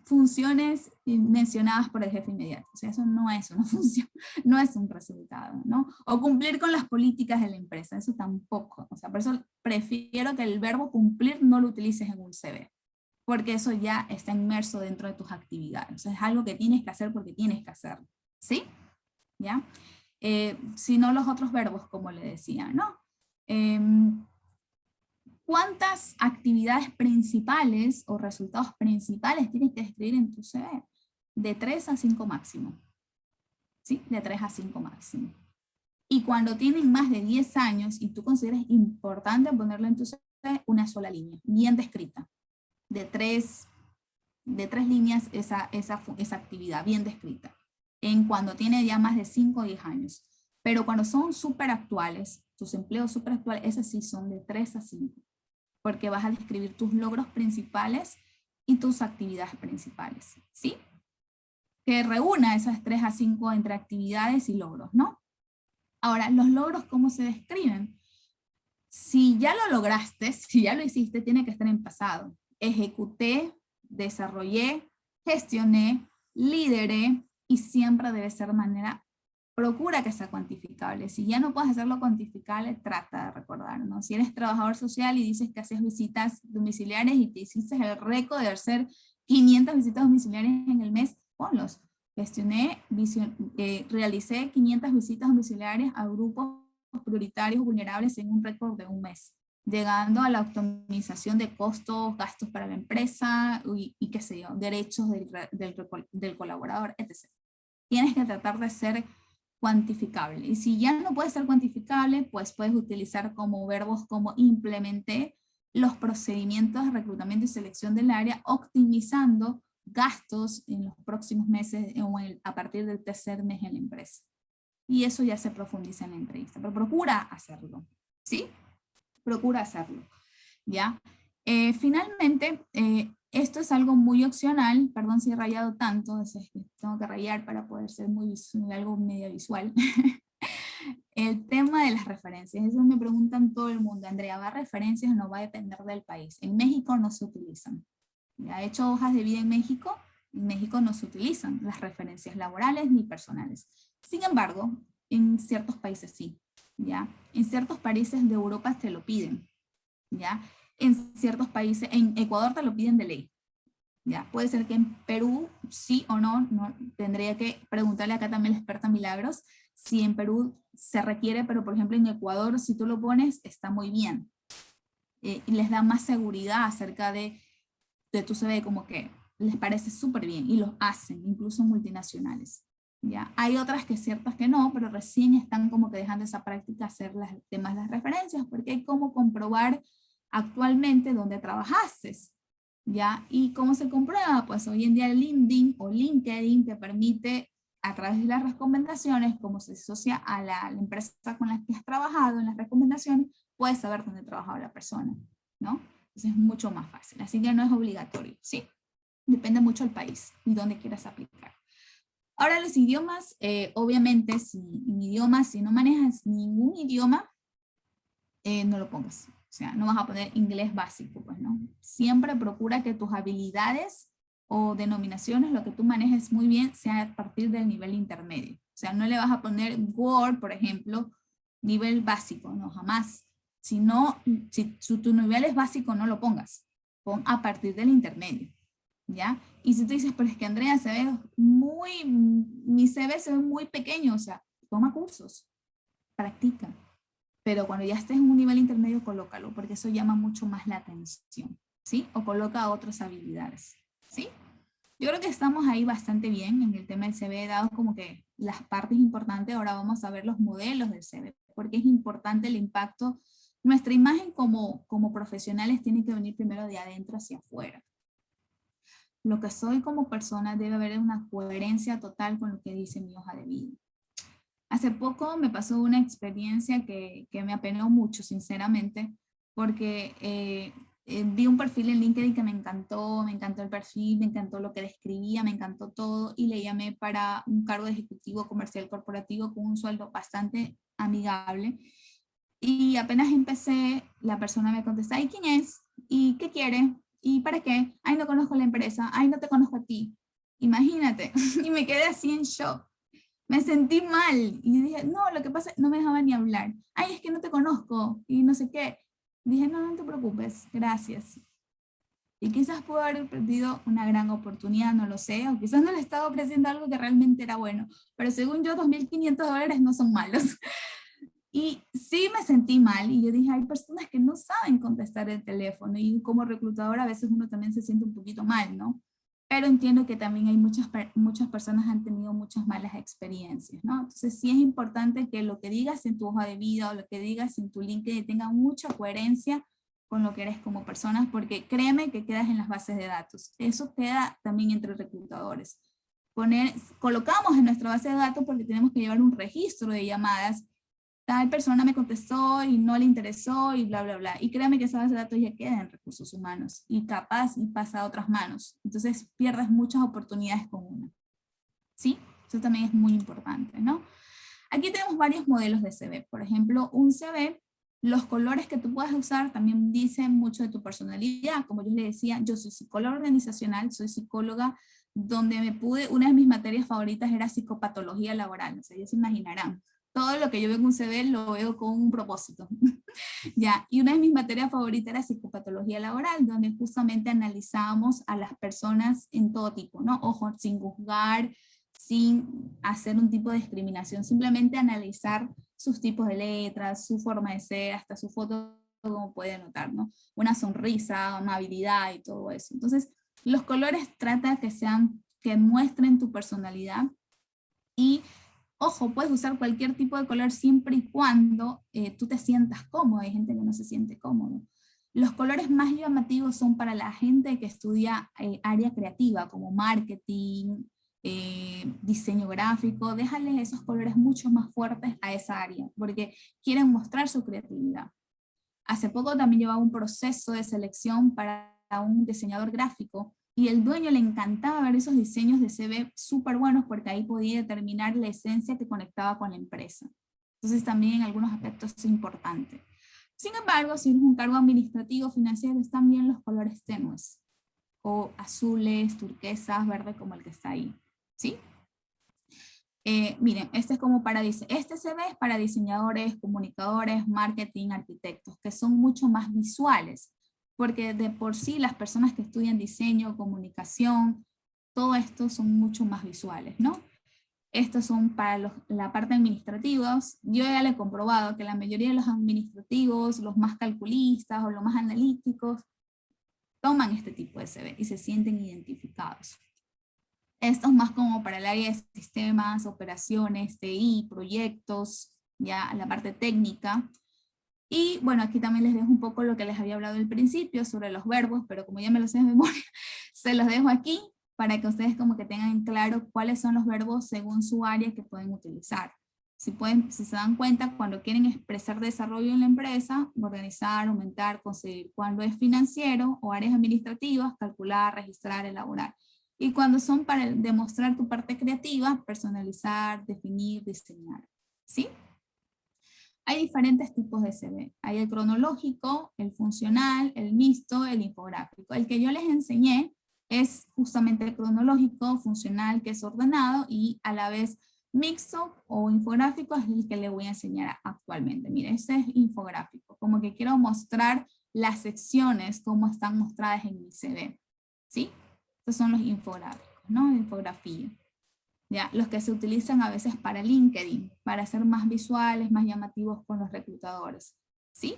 funciones mencionadas por el jefe inmediato. O sea, eso no es una función, no es un resultado, ¿no? O cumplir con las políticas de la empresa, eso tampoco. O sea, por eso prefiero que el verbo cumplir no lo utilices en un CV, porque eso ya está inmerso dentro de tus actividades. O sea, es algo que tienes que hacer porque tienes que hacerlo, ¿sí? ¿Ya? Si no los otros verbos, como le decía, ¿no? ¿Cuántas actividades principales o resultados principales tienes que escribir en tu CV? De 3 a 5 máximo. ¿Sí? De 3 a 5 máximo. Y cuando tienen más de 10 años y tú consideras importante ponerlo en tu CV, una sola línea, bien descrita. De tres líneas esa actividad, bien descrita. En cuando tiene ya más de 5 o 10 años. Pero cuando son súper actuales, tus empleos súper actuales, esas sí son de 3 a 5. Porque vas a describir tus logros principales y tus actividades principales, ¿sí? Que reúna esas 3 a 5 entre actividades y logros, ¿no? Ahora, los logros, ¿cómo se describen? Si ya lo lograste, si ya lo hiciste, tiene que estar en pasado. Ejecuté, desarrollé, gestioné, lideré, y siempre debe ser de manera, procura que sea cuantificable. Si ya no puedes hacerlo cuantificable, trata de recordar, ¿no? Si eres trabajador social y dices que haces visitas domiciliarias y te hiciste el récord de hacer 500 visitas domiciliarias en el mes, ponlos. Realicé 500 visitas domiciliarias a grupos prioritarios vulnerables en un récord de un mes, llegando a la optimización de costos, gastos para la empresa y qué sé yo, derechos del colaborador, etc. Tienes que tratar de ser cuantificable. Y si ya no puede ser cuantificable, pues puedes utilizar como verbos como implementé los procedimientos de reclutamiento y selección del área, optimizando gastos en los próximos meses o a partir del tercer mes en la empresa. Y eso ya se profundiza en la entrevista, pero procura hacerlo, ¿sí? Procura hacerlo, ¿ya? Finalmente, esto es algo muy opcional, perdón si he rayado tanto, es que tengo que rayar para poder ser algo medio visual. El tema de las referencias, eso me preguntan todo el mundo, Andrea, ¿va a referencias o no? Va a depender del país. En México no se utilizan. ¿Ya? He hecho hojas de vida en México no se utilizan las referencias laborales ni personales. Sin embargo, en ciertos países sí, ¿ya? En ciertos países de Europa te lo piden, ¿ya? En ciertos países, en Ecuador te lo piden de ley, ¿ya? Puede ser que en Perú sí o no, tendría que preguntarle acá también a la experta Milagros, si en Perú se requiere, pero por ejemplo en Ecuador si tú lo pones está muy bien. Y les da más seguridad acerca de tu CV, como que les parece súper bien y lo hacen, incluso multinacionales. ¿Ya? Hay otras que ciertas que no, pero recién están como que dejando esa práctica hacer las referencias, porque hay como comprobar actualmente dónde trabajaste, ¿ya? ¿Y cómo se comprueba? Pues hoy en día LinkedIn o LinkedIn te permite, a través de las recomendaciones, como se asocia a la empresa con la que has trabajado en las recomendaciones, puedes saber dónde ha trabajado la persona, ¿no? Entonces es mucho más fácil, así que no es obligatorio, ¿sí? Depende mucho del país y dónde quieras aplicar. Ahora los idiomas, obviamente, si no manejas ningún idioma, no lo pongas. O sea, no vas a poner inglés básico, pues, ¿no? Siempre procura que tus habilidades o denominaciones, lo que tú manejes muy bien, sea a partir del nivel intermedio. O sea, no le vas a poner Word, por ejemplo, nivel básico, no, jamás. Si tu nivel es básico, no lo pongas. Pon a partir del intermedio, ¿ya? Y si tú dices, pero es que Andrea mi CV se ve muy pequeño, o sea, toma cursos, practica. Pero cuando ya estés en un nivel intermedio, colócalo, porque eso llama mucho más la atención, ¿sí? O coloca otras habilidades, ¿sí? Yo creo que estamos ahí bastante bien en el tema del CV, dado como que las partes importantes. Ahora vamos a ver los modelos del CV, porque es importante el impacto. Nuestra imagen como profesionales tiene que venir primero de adentro hacia afuera. Lo que soy como persona debe haber una coherencia total con lo que dice mi hoja de vida. Hace poco me pasó una experiencia que me apenó mucho, sinceramente, porque vi un perfil en LinkedIn que me encantó el perfil, me encantó lo que describía, me encantó todo, y le llamé para un cargo de ejecutivo comercial corporativo con un sueldo bastante amigable. Y apenas empecé, la persona me contesta, ¿y quién es? ¿Y qué quiere? ¿Y para qué? Ay, no conozco la empresa, ay, no te conozco a ti. Imagínate, y me quedé así en shock. Me sentí mal y dije, no, lo que pasa es que no me dejaba ni hablar. Ay, es que no te conozco y no sé qué. Dije, no, no te preocupes, gracias. Y quizás pudo haber perdido una gran oportunidad, no lo sé, o quizás no le estaba ofreciendo algo que realmente era bueno, pero según yo, $2.500 no son malos. Y sí me sentí mal y yo dije, hay personas que no saben contestar el teléfono y como reclutador a veces uno también se siente un poquito mal, ¿no? Pero entiendo que también hay muchas personas han tenido muchas malas experiencias, ¿no? Entonces sí es importante que lo que digas en tu hoja de vida o lo que digas en tu LinkedIn tenga mucha coherencia con lo que eres como persona, porque créeme que quedas en las bases de datos. Eso queda también entre reclutadores. Colocamos en nuestra base de datos porque tenemos que llevar un registro de llamadas. Tal persona me contestó y no le interesó y bla, bla, bla. Y créame que esa base de datos ya queda en recursos humanos y capaz y pasa a otras manos. Entonces pierdes muchas oportunidades con una. ¿Sí? Eso también es muy importante, ¿no? Aquí tenemos varios modelos de CV. Por ejemplo, un CV, los colores que tú puedes usar también dicen mucho de tu personalidad. Como yo les decía, yo soy psicóloga organizacional, soy psicóloga donde una de mis materias favoritas era psicopatología laboral. O sea, ellos se imaginarán. Todo lo que yo veo en un CV lo veo con un propósito. Ya, y una de mis materias favoritas era psicopatología laboral, donde justamente analizábamos a las personas en todo tipo, ¿no? Ojo, sin juzgar, sin hacer un tipo de discriminación, simplemente analizar sus tipos de letras, su forma de ser, hasta su foto, como puede notar, ¿no? Una sonrisa, amabilidad y todo eso. Entonces, los colores trata que muestren tu personalidad y ojo, puedes usar cualquier tipo de color siempre y cuando tú te sientas cómodo. Hay gente que no se siente cómodo. Los colores más llamativos son para la gente que estudia área creativa, como marketing, diseño gráfico. Déjales esos colores mucho más fuertes a esa área, porque quieren mostrar su creatividad. Hace poco también llevaba un proceso de selección para un diseñador gráfico, y el dueño le encantaba ver esos diseños de CV súper buenos porque ahí podía determinar la esencia que conectaba con la empresa. Entonces también en algunos aspectos es importante. Sin embargo, si es un cargo administrativo financiero, están bien los colores tenues, o azules, turquesas, verde como el que está ahí. ¿Sí? Miren, este CV es para diseñadores, comunicadores, marketing, arquitectos, que son mucho más visuales, porque de por sí las personas que estudian diseño, comunicación, todo esto son mucho más visuales, ¿no? Estos son para la parte administrativos. Yo ya le he comprobado que la mayoría de los administrativos, los más calculistas o los más analíticos, toman este tipo de CV y se sienten identificados. Esto es más como para el área de sistemas, operaciones, TI, proyectos, ya la parte técnica. Y bueno, aquí también les dejo un poco lo que les había hablado al principio sobre los verbos, pero como ya me lo sé de memoria, se los dejo aquí para que ustedes como que tengan claro cuáles son los verbos según su área que pueden utilizar. Si se dan cuenta, cuando quieren expresar desarrollo en la empresa, organizar, aumentar, conseguir. Cuando es financiero o áreas administrativas, calcular, registrar, elaborar. Y cuando son para demostrar tu parte creativa, personalizar, definir, diseñar. ¿Sí? Hay diferentes tipos de CV. Hay el cronológico, el funcional, el mixto, el infográfico. El que yo les enseñé es justamente el cronológico, funcional, que es ordenado, y a la vez mixto o infográfico es el que les voy a enseñar actualmente. Miren, este es infográfico, como que quiero mostrar las secciones como están mostradas en mi CV. ¿Sí? Estos son los infográficos, ¿no? Infografía. ¿Ya? Los que se utilizan a veces para LinkedIn, para ser más visuales, más llamativos con los reclutadores. ¿Sí?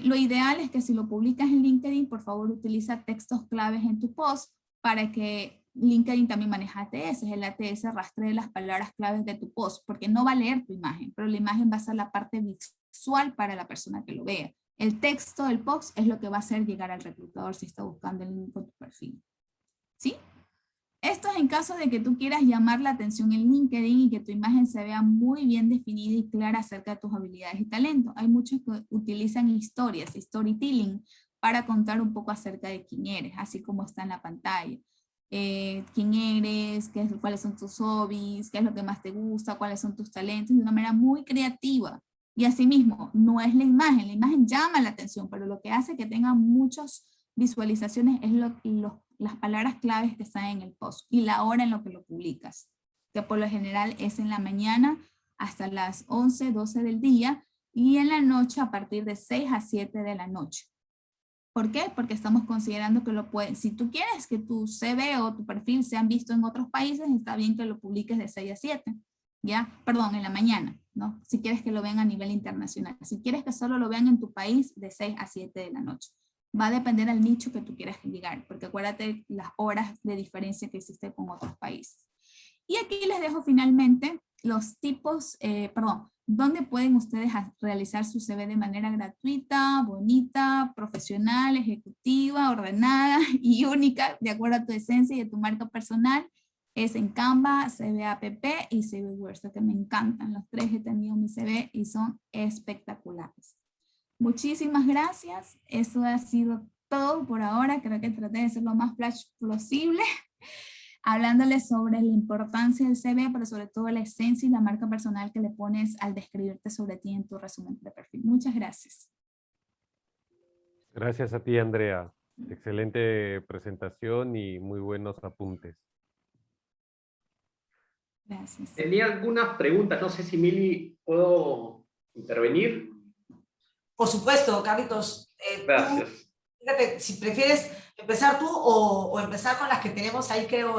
Lo ideal es que si lo publicas en LinkedIn, por favor utiliza textos claves en tu post para que LinkedIn también maneja ATS. El ATS rastree las palabras claves de tu post, porque no va a leer tu imagen, pero la imagen va a ser la parte visual para la persona que lo vea. El texto del post es lo que va a hacer llegar al reclutador si está buscando el link con tu perfil. ¿Sí? Esto es en caso de que tú quieras llamar la atención en LinkedIn y que tu imagen se vea muy bien definida y clara acerca de tus habilidades y talentos. Hay muchos que utilizan historias, storytelling, para contar un poco acerca de quién eres, así como está en la pantalla. Quién eres, cuáles son tus hobbies, qué es lo que más te gusta, cuáles son tus talentos, de una manera muy creativa. Y asimismo, no es la imagen llama la atención, pero lo que hace que tenga muchas visualizaciones es las palabras claves que están en el post y la hora en lo que lo publicas, que por lo general es en la mañana hasta las 11, 12 del día y en la noche a partir de 6 a 7 de la noche. ¿Por qué? Porque estamos considerando que si tú quieres que tu CV o tu perfil sean visto en otros países, está bien que lo publiques de 6 a 7, ¿ya? Perdón, en la mañana, ¿no? Si quieres que lo vean a nivel internacional. Si quieres que solo lo vean en tu país, de 6 a 7 de la noche. Va a depender del nicho que tú quieras llegar, porque acuérdate las horas de diferencia que existe con otros países. Y aquí les dejo finalmente los tipos, dónde pueden ustedes realizar su CV de manera gratuita, bonita, profesional, ejecutiva, ordenada y única, de acuerdo a tu esencia y a tu marca personal. Es en Canva, CV App y CV Word, que me encantan. Los tres he tenido mi CV y son espectaculares. Muchísimas gracias. Eso ha sido todo por ahora. Creo que traté de ser lo más flash posible, hablándoles sobre la importancia del CV, pero sobre todo la esencia y la marca personal que le pones al describirte sobre ti en tu resumen de perfil. Muchas gracias. Gracias a ti, Andrea. Excelente presentación y muy buenos apuntes. Gracias. Tenía algunas preguntas. No sé si Mili puedo intervenir. Por supuesto, Carlitos. Gracias. Fíjate, si prefieres empezar tú o empezar con las que tenemos ahí, creo,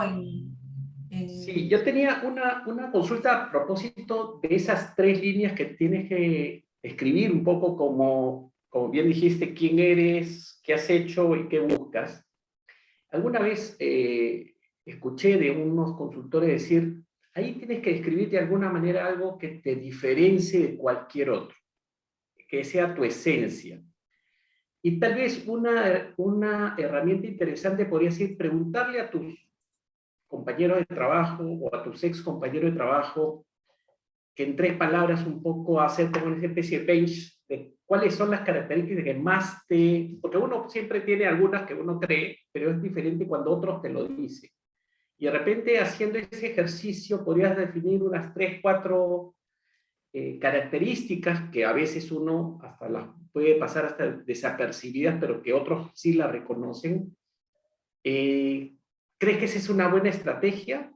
Sí, yo tenía una consulta a propósito de esas 3 líneas que tienes que escribir un poco como bien dijiste, quién eres, qué has hecho y qué buscas. Alguna vez escuché de unos consultores decir, ahí tienes que escribir de alguna manera algo que te diferencie de cualquier otro, que sea tu esencia. Y tal vez una herramienta interesante podría ser preguntarle a tus compañeros de trabajo o a tus ex compañeros de trabajo que en 3 palabras un poco hacer como una especie de bench de cuáles son las características que más porque uno siempre tiene algunas que uno cree, pero es diferente cuando otros te lo dicen. Y de repente haciendo ese ejercicio podrías definir unas 3, 4 características que a veces uno hasta las puede pasar hasta desapercibidas, pero que otros sí la reconocen. ¿Crees que esa es una buena estrategia?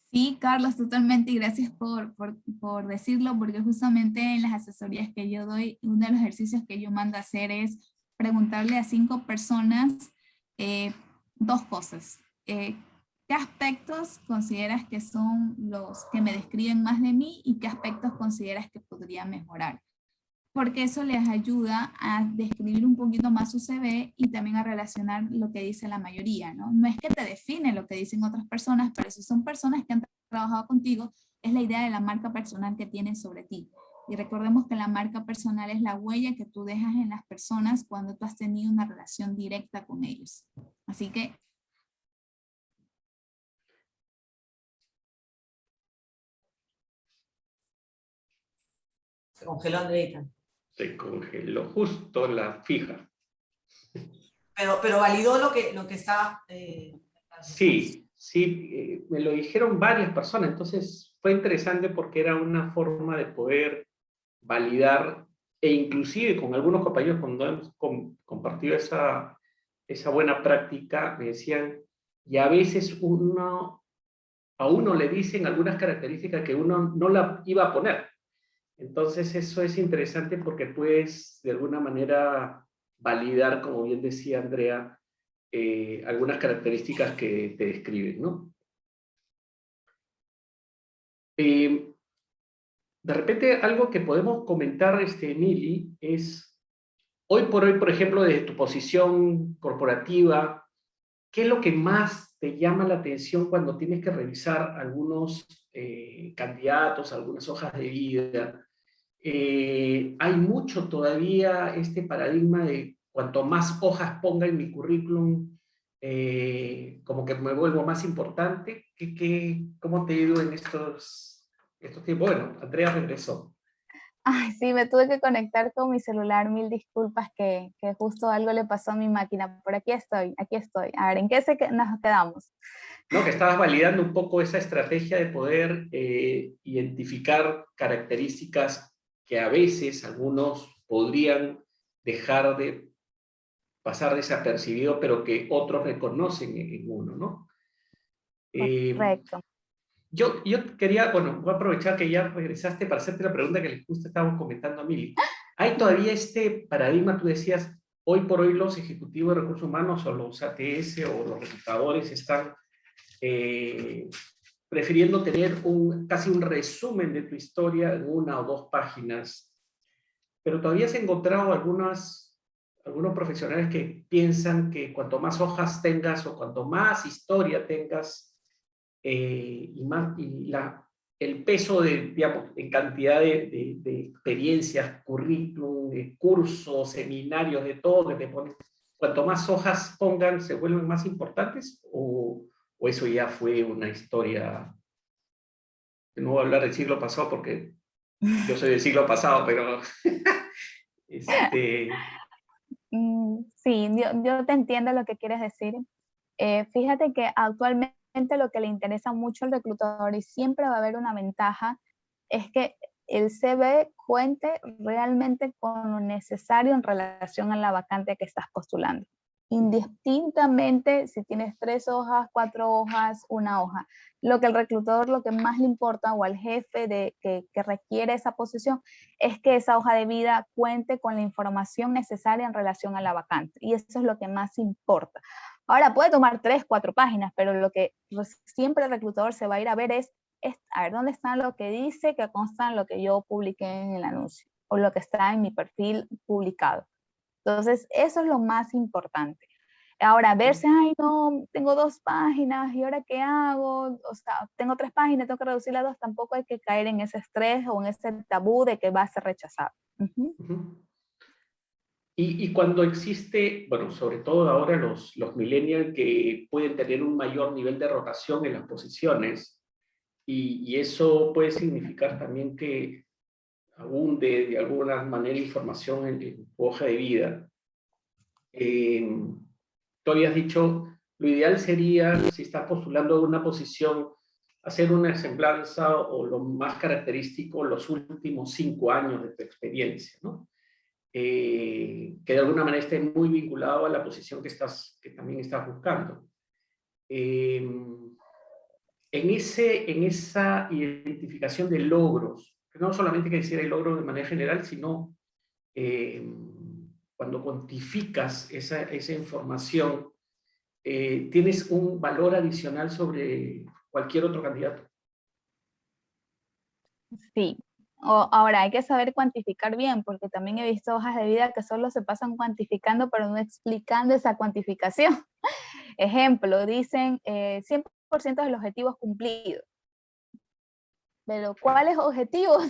Sí, Carlos, totalmente, y gracias por decirlo, porque justamente en las asesorías que yo doy, uno de los ejercicios que yo mando a hacer es preguntarle a 5 personas 2 cosas. ¿Qué aspectos consideras que son los que me describen más de mí y qué aspectos consideras que podría mejorar? Porque eso les ayuda a describir un poquito más su CV y también a relacionar lo que dice la mayoría, ¿no? No es que te define lo que dicen otras personas, pero si son personas que han trabajado contigo, es la idea de la marca personal que tienen sobre ti. Y recordemos que la marca personal es la huella que tú dejas en las personas cuando tú has tenido una relación directa con ellos. Así que Se congeló Andreita. Se congeló justo la fija. Pero validó lo que estaba... Sí, sí, me lo dijeron varias personas, entonces fue interesante porque era una forma de poder validar, e inclusive con algunos compañeros cuando hemos compartido esa buena práctica, me decían, y a veces a uno le dicen algunas características que uno no la iba a poner. Entonces eso es interesante porque puedes de alguna manera validar, como bien decía Andrea, algunas características que te describen, ¿no? De repente algo que podemos comentar, Mili, es hoy por hoy, por ejemplo, desde tu posición corporativa, ¿qué es lo que más te llama la atención cuando tienes que revisar algunos candidatos, algunas hojas de vida? Hay mucho todavía este paradigma de cuanto más hojas ponga en mi currículum, como que me vuelvo más importante. ¿Cómo te ha ido en estos tiempos? Bueno, Andrea regresó. Ay, sí, me tuve que conectar con mi celular, mil disculpas que justo algo le pasó a mi máquina, pero aquí estoy, aquí estoy. A ver, ¿en qué nos quedamos? No, que estabas validando un poco esa estrategia de poder identificar características que a veces algunos podrían dejar de pasar desapercibido, pero que otros reconocen en uno, ¿no? Correcto. Yo quería, bueno, voy a aprovechar que ya regresaste para hacerte la pregunta que les justo estábamos comentando a Mili. ¿Hay todavía este paradigma, tú decías, hoy por hoy los ejecutivos de recursos humanos o los ATS o los reclutadores están prefiriendo tener casi un resumen de tu historia en 1 o 2 páginas, pero todavía has encontrado algunos profesionales que piensan que cuanto más hojas tengas o cuanto más historia tengas, el peso digamos, en cantidad de experiencias, currículum, de cursos, seminarios, de todo que te ponen, cuanto más hojas pongan, ¿se vuelven más importantes? ¿O eso ya fue una historia? No voy a hablar del siglo pasado porque yo soy del siglo pasado, pero Sí, yo te entiendo lo que quieres decir. Fíjate que actualmente lo que le interesa mucho al reclutador, y siempre va a haber una ventaja, es que el CV cuente realmente con lo necesario en relación a la vacante que estás postulando. Indistintamente si tienes 3 hojas, 4 hojas, 1 hoja. Lo que el reclutador, lo que más le importa, o al jefe que requiere esa posición, es que esa hoja de vida cuente con la información necesaria en relación a la vacante. Y eso es lo que más importa. Ahora, puede tomar 3, 4 páginas, pero lo que siempre el reclutador se va a ir a ver es a ver dónde está lo que dice, que consta en lo que yo publiqué en el anuncio, o lo que está en mi perfil publicado. Entonces, eso es lo más importante. Ahora, verse, ay, no, tengo 2 páginas, ¿y ahora qué hago? O sea, tengo 3 páginas, tengo que reducir a 2, tampoco hay que caer en ese estrés o en ese tabú de que va a ser rechazado. Y cuando existe, bueno, sobre todo ahora los millennials que pueden tener un mayor nivel de rotación en las posiciones, y eso puede significar también que abunde de alguna manera información en tu hoja de vida. Tú habías dicho, lo ideal sería, si estás postulando una posición, hacer una semblanza o lo más característico, los últimos 5 años de tu experiencia, ¿no? Que de alguna manera esté muy vinculado a la posición que también estás buscando. En esa identificación de logros, no solamente que decir el logro de manera general, sino cuando cuantificas esa información, tienes un valor adicional sobre cualquier otro candidato. Sí. Ahora, hay que saber cuantificar bien, porque también he visto hojas de vida que solo se pasan cuantificando, pero no explicando esa cuantificación. Ejemplo, dicen 100% de los objetivos cumplidos. Pero, ¿cuáles objetivos?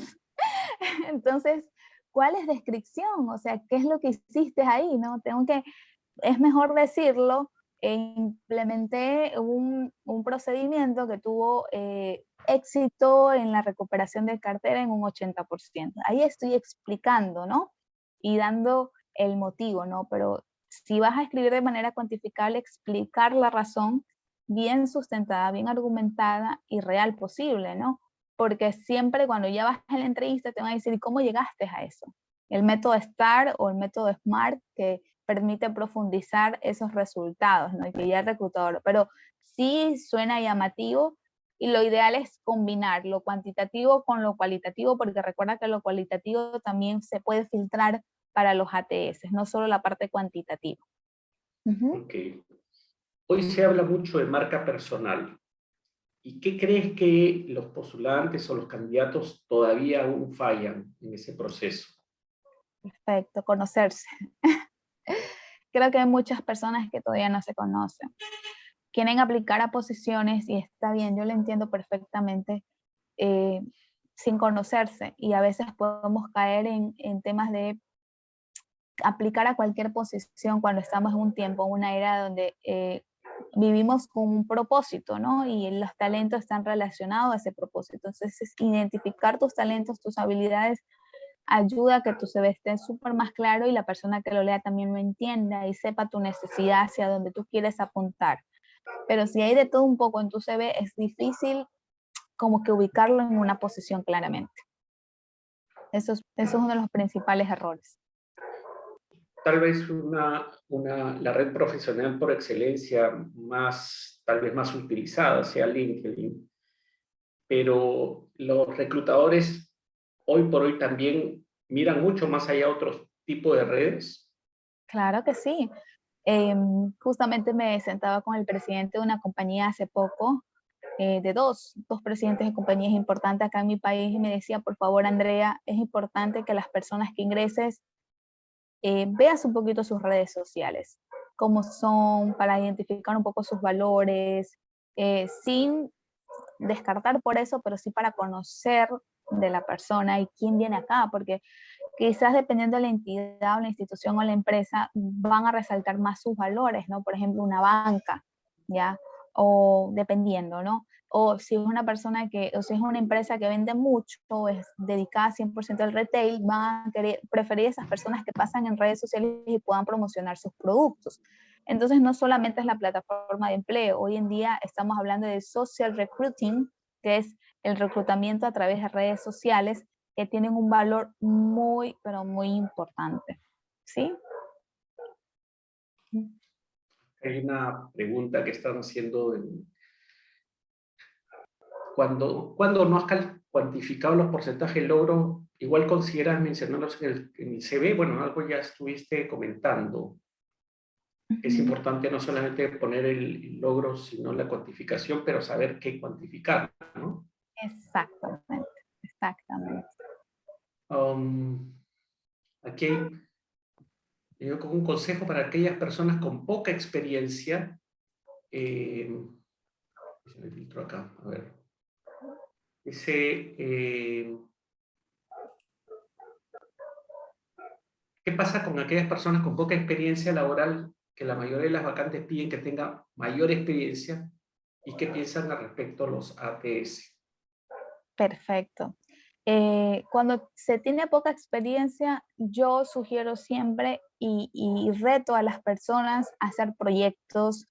Entonces, ¿cuál es descripción? O sea, ¿qué es lo que hiciste ahí? ¿No? Es mejor decirlo, implementé un procedimiento que tuvo éxito en la recuperación de cartera en un 80%. Ahí estoy explicando, ¿no? Y dando el motivo, ¿no? Pero si vas a escribir de manera cuantificable, explicar la razón bien sustentada, bien argumentada y real posible, ¿no? Porque siempre cuando ya vas a la entrevista te van a decir, ¿cómo llegaste a eso? El método STAR o el método SMART que permite profundizar esos resultados, ¿no? Y que ya el reclutador, pero sí suena llamativo y lo ideal es combinar lo cuantitativo con lo cualitativo, porque recuerda que lo cualitativo también se puede filtrar para los ATS, no solo la parte cuantitativa. Ok. Hoy se habla mucho de marca personal. ¿Y qué crees que los postulantes o los candidatos todavía aún fallan en ese proceso? Perfecto, conocerse. Creo que hay muchas personas que todavía no se conocen. Quieren aplicar a posiciones y está bien, yo lo entiendo perfectamente, sin conocerse, y a veces podemos caer en temas de aplicar a cualquier posición cuando estamos en un tiempo, en una era donde vivimos con un propósito, ¿no? Y los talentos están relacionados a ese propósito. Entonces, identificar tus talentos, tus habilidades, ayuda a que tu CV esté súper más claro y la persona que lo lea también lo entienda y sepa tu necesidad hacia donde tú quieres apuntar. Pero si hay de todo un poco en tu CV, es difícil como que ubicarlo en una posición claramente. Eso es uno de los principales errores. Tal vez la red profesional por excelencia tal vez más utilizada sea LinkedIn, pero los reclutadores hoy por hoy también miran mucho más allá a otros tipos de redes. Claro que sí. Justamente me sentaba con el presidente de una compañía hace poco, de dos presidentes de compañías importantes acá en mi país, y me decía, por favor, Andrea, es importante que las personas que ingreses veas un poquito sus redes sociales, cómo son, para identificar un poco sus valores, sin descartar por eso, pero sí para conocer de la persona y quién viene acá, porque quizás dependiendo de la entidad o la institución o la empresa, van a resaltar más sus valores, ¿no? Por ejemplo, una banca, ¿ya? O dependiendo, ¿no? O si es una persona o si es una empresa que vende mucho, o es dedicada 100% al retail, van a preferir esas personas que pasan en redes sociales y puedan promocionar sus productos. Entonces, no solamente es la plataforma de empleo, hoy en día estamos hablando de social recruiting, que es el reclutamiento a través de redes sociales, que tienen un valor muy, pero muy importante. ¿Sí? Hay una pregunta que están haciendo cuando no has cuantificado los porcentajes de logro, igual consideras mencionarlos en el CV. Bueno, algo ya estuviste comentando. Es importante no solamente poner el logro, sino la cuantificación, pero saber qué cuantificar, ¿no? Exactamente, exactamente. Aquí yo como un consejo para aquellas personas con poca experiencia. Se me filtró acá, a ver. Dice, ¿qué pasa con aquellas personas con poca experiencia laboral que la mayoría de las vacantes piden que tenga mayor experiencia y qué piensan al respecto los ATS? Perfecto. Cuando se tiene poca experiencia, yo sugiero siempre y reto a las personas a hacer proyectos,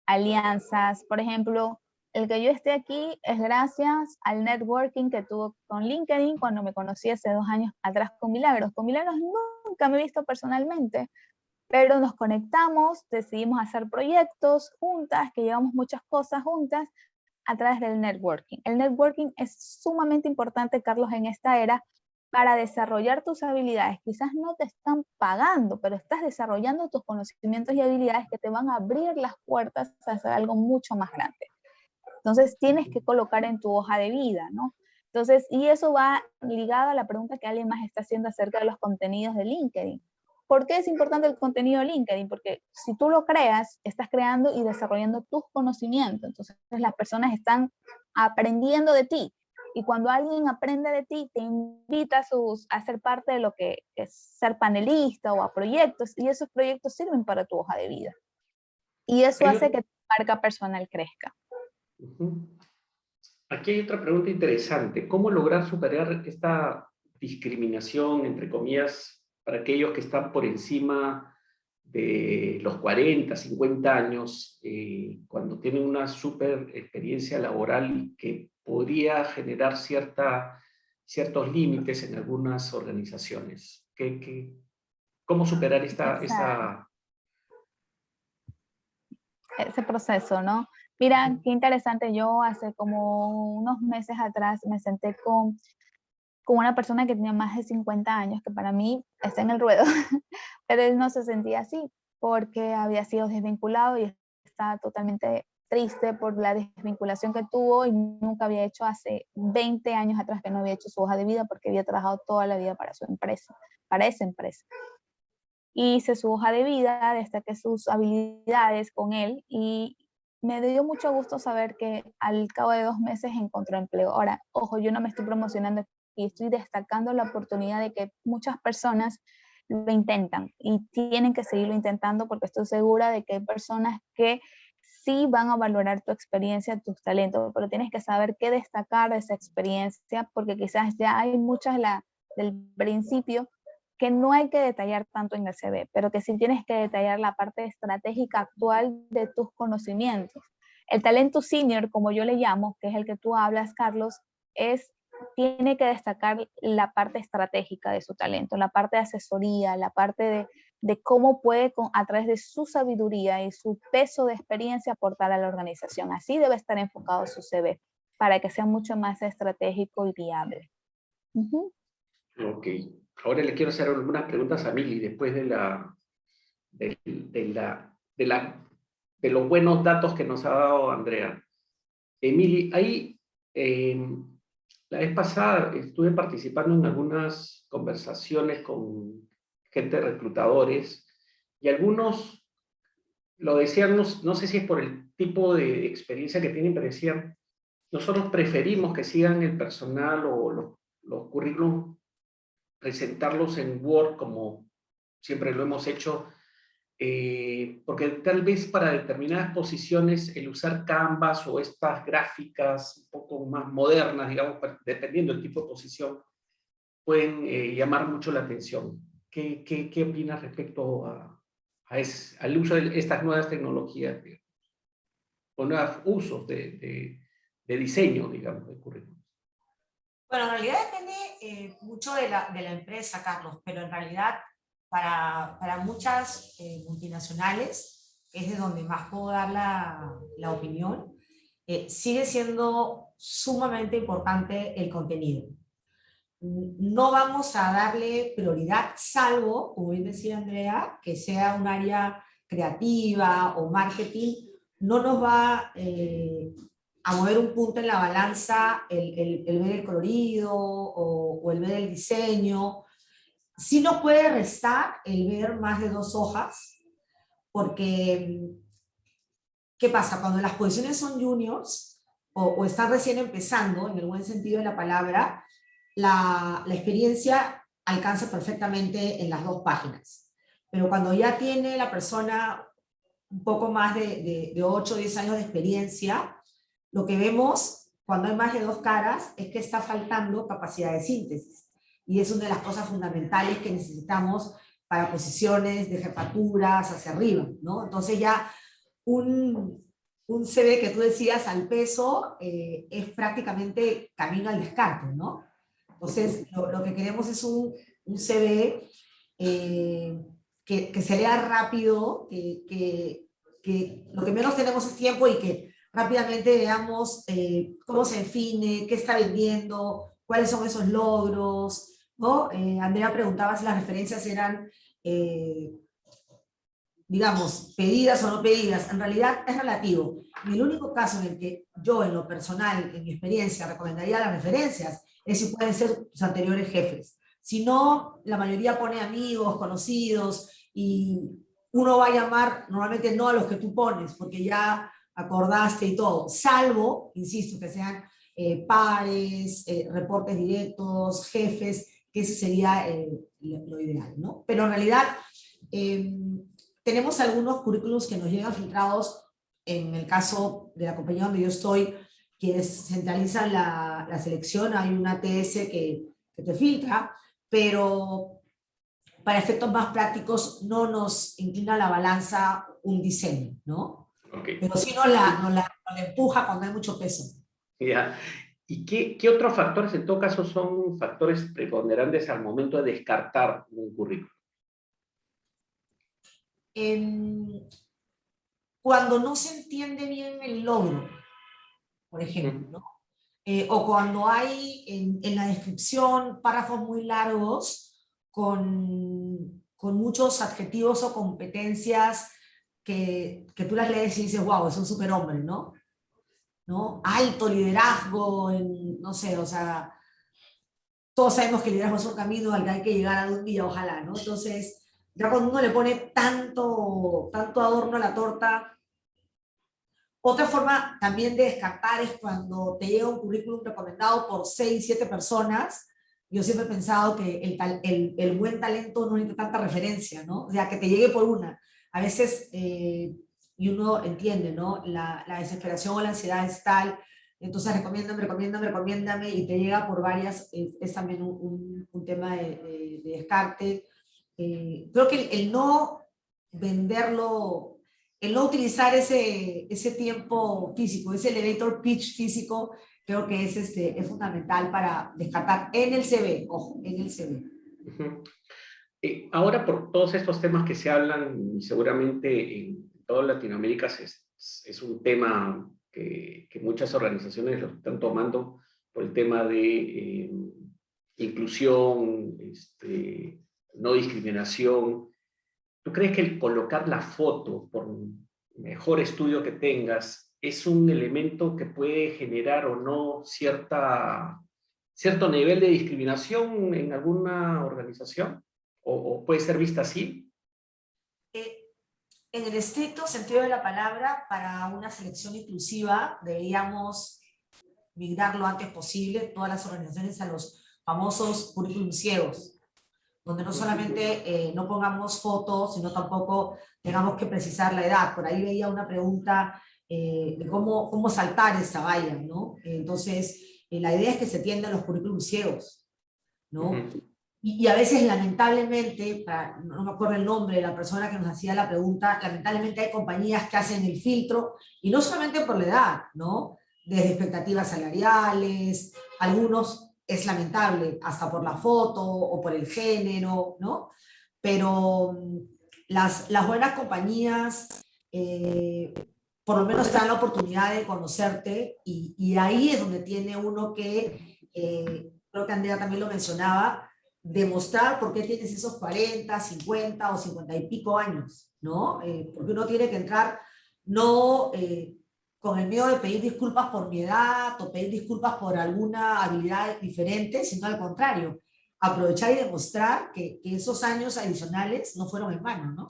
alianzas. Por ejemplo, el que yo esté aquí es gracias al networking que tuve con LinkedIn cuando me conocí hace 2 años atrás con Milagros. Con Milagros nunca me he visto personalmente, pero nos conectamos, decidimos hacer proyectos juntas, que llevamos muchas cosas juntas a través del networking. El networking es sumamente importante, Carlos, en esta era para desarrollar tus habilidades. Quizás no te están pagando, pero estás desarrollando tus conocimientos y habilidades que te van a abrir las puertas a hacer algo mucho más grande. Entonces, tienes que colocar en tu hoja de vida, ¿no? Entonces, y eso va ligado a la pregunta que alguien más está haciendo acerca de los contenidos de LinkedIn. ¿Por qué es importante el contenido de LinkedIn? Porque si tú lo creas, estás creando y desarrollando tus conocimientos. Entonces, las personas están aprendiendo de ti. Y cuando alguien aprende de ti, te invita a ser parte de lo que es ser panelista o a proyectos, y esos proyectos sirven para tu hoja de vida. Y eso hace que tu marca personal crezca. Aquí hay otra pregunta interesante. ¿Cómo lograr superar esta discriminación, entre comillas, para aquellos que están por encima de los 40, 50 años, cuando tienen una súper experiencia laboral que podría generar ciertos límites en algunas organizaciones? ¿Cómo superar ese proceso, ¿no? Mira, qué interesante. Yo hace como unos meses atrás me senté con una persona que tenía más de 50 años, que para mí está en el ruedo, pero él no se sentía así porque había sido desvinculado y estaba totalmente triste por la desvinculación que tuvo, y nunca había hecho, hace 20 años atrás que no había hecho su hoja de vida porque había trabajado toda la vida para su empresa, para esa empresa. Hice su hoja de vida, destaqué sus habilidades con él y me dio mucho gusto saber que al cabo de 2 meses encontró empleo. Ahora, ojo, yo no me estoy promocionando y estoy destacando la oportunidad de que muchas personas lo intentan y tienen que seguirlo intentando, porque estoy segura de que hay personas que sí van a valorar tu experiencia, tus talentos, pero tienes que saber qué destacar de esa experiencia, porque quizás ya hay muchas del principio que no hay que detallar tanto en el CV, pero que sí tienes que detallar la parte estratégica actual de tus conocimientos. El talento senior, como yo le llamo, que es el que tú hablas, Carlos, tiene que destacar la parte estratégica de su talento, la parte de asesoría, la parte de cómo puede, a través de su sabiduría y su peso de experiencia, aportar a la organización. Así debe estar enfocado su CV, para que sea mucho más estratégico y viable. Ok. Ahora le quiero hacer algunas preguntas a Mili después de los buenos datos que nos ha dado Andrea. Mili, ahí la vez pasada estuve participando en algunas conversaciones con gente de reclutadores y algunos lo decían, no sé si es por el tipo de experiencia que tienen, pero decían, nosotros preferimos que sigan el personal o los currículums, presentarlos en Word como siempre lo hemos hecho, porque tal vez para determinadas posiciones el usar Canvas o estas gráficas un poco más modernas, digamos, dependiendo del tipo de posición, pueden llamar mucho la atención. ¿Qué opinas respecto al uso de estas nuevas tecnologías, digamos, o nuevos usos de diseño, digamos, de currículum? Bueno, en realidad depende mucho de la empresa, Carlos, pero en realidad para muchas multinacionales, es de donde más puedo dar la opinión, sigue siendo sumamente importante el contenido. No vamos a darle prioridad, salvo, como bien decía Andrea, que sea un área creativa o marketing, no nos va a mover un punto en la balanza el ver el colorido o el ver el diseño. Sí nos puede restar el ver más de 2 hojas, porque ¿qué pasa? Cuando las posiciones son juniors o están recién empezando, en el buen sentido de la palabra, la experiencia alcanza perfectamente en las 2 páginas. Pero cuando ya tiene la persona un poco más de 8 o 10 años de experiencia, lo que vemos cuando hay más de 2 caras es que está faltando capacidad de síntesis. Y es una de las cosas fundamentales que necesitamos para posiciones de jefaturas hacia arriba, ¿no? Entonces ya un CV que tú decías al peso es prácticamente camino al descarte, ¿no? Entonces lo que queremos es un CV que se lea rápido, que lo que menos tenemos es tiempo y que rápidamente veamos cómo se define, qué está vendiendo, cuáles son esos logros, ¿no? Andrea preguntaba si las referencias eran, digamos, pedidas o no pedidas. En realidad es relativo. Y el único caso en el que yo, en lo personal, en mi experiencia, recomendaría las referencias es si pueden ser sus anteriores jefes. Si no, la mayoría pone amigos, conocidos, y uno va a llamar normalmente no a los que tú pones, porque ya acordaste y todo, salvo, insisto, que sean pares, reportes directos, jefes, que ese sería lo ideal, ¿no? Pero en realidad tenemos algunos currículums que nos llegan filtrados, en el caso de la compañía donde yo estoy, quienes centralizan la selección, hay una TS que te filtra, pero para efectos más prácticos no nos inclina la balanza un diseño, ¿no? Okay. Pero sí nos la empuja cuando hay mucho peso. Ya. ¿Y qué otros factores, en todo caso, son factores preponderantes al momento de descartar un currículum? Cuando no se entiende bien el logro, por ejemplo, ¿no? O cuando hay en la descripción párrafos muy largos con muchos adjetivos o competencias que tú las lees y dices, wow, es un superhombre, ¿no? Alto liderazgo, no sé, o sea, todos sabemos que el liderazgo es un camino al que hay que llegar algún día, ojalá, ¿no? Entonces, ya cuando uno le pone tanto adorno a la torta. Otra forma también de descartar es cuando te llega un currículum recomendado por 6, 7 personas. Yo siempre he pensado que el buen talento no necesita tanta referencia, ¿no? O sea, que te llegue por una. A veces, y uno entiende, ¿no? La desesperación o la ansiedad es tal, entonces recomiéndame, y te llega por varias, es también un tema de descarte. Creo que el no venderlo, el no utilizar ese tiempo físico, ese elevator pitch físico, creo que es fundamental para descartar en el CV, ojo, en el CV. Ahora, por todos estos temas que se hablan, seguramente en toda Latinoamérica es un tema que muchas organizaciones lo están tomando por el tema de inclusión, no discriminación. ¿Tú crees que el colocar la foto, por mejor estudio que tengas, es un elemento que puede generar o no cierto nivel de discriminación en alguna organización? ¿O puede ser vista así? En el estricto sentido de la palabra, para una selección inclusiva deberíamos migrar lo antes posible todas las organizaciones a los famosos currículum ciegos, donde no solamente no pongamos fotos, sino tampoco tengamos que precisar la edad. Por ahí veía una pregunta de cómo saltar esa valla, ¿no? Entonces, la idea es que se tiendan los currículum ciegos, ¿no? Y a veces, lamentablemente, no me acuerdo el nombre de la persona que nos hacía la pregunta, lamentablemente hay compañías que hacen el filtro, y no solamente por la edad, ¿no? Desde expectativas salariales, algunos es lamentable, hasta por la foto o por el género, ¿no? Pero las buenas compañías por lo menos te dan la oportunidad de conocerte, y ahí es donde tiene uno que, creo que Andrea también lo mencionaba, demostrar por qué tienes esos 40, 50 o 50 y pico años, ¿no? Porque uno tiene que entrar no con el miedo de pedir disculpas por mi edad o pedir disculpas por alguna habilidad diferente, sino al contrario, aprovechar y demostrar que esos años adicionales no fueron en vano, ¿no?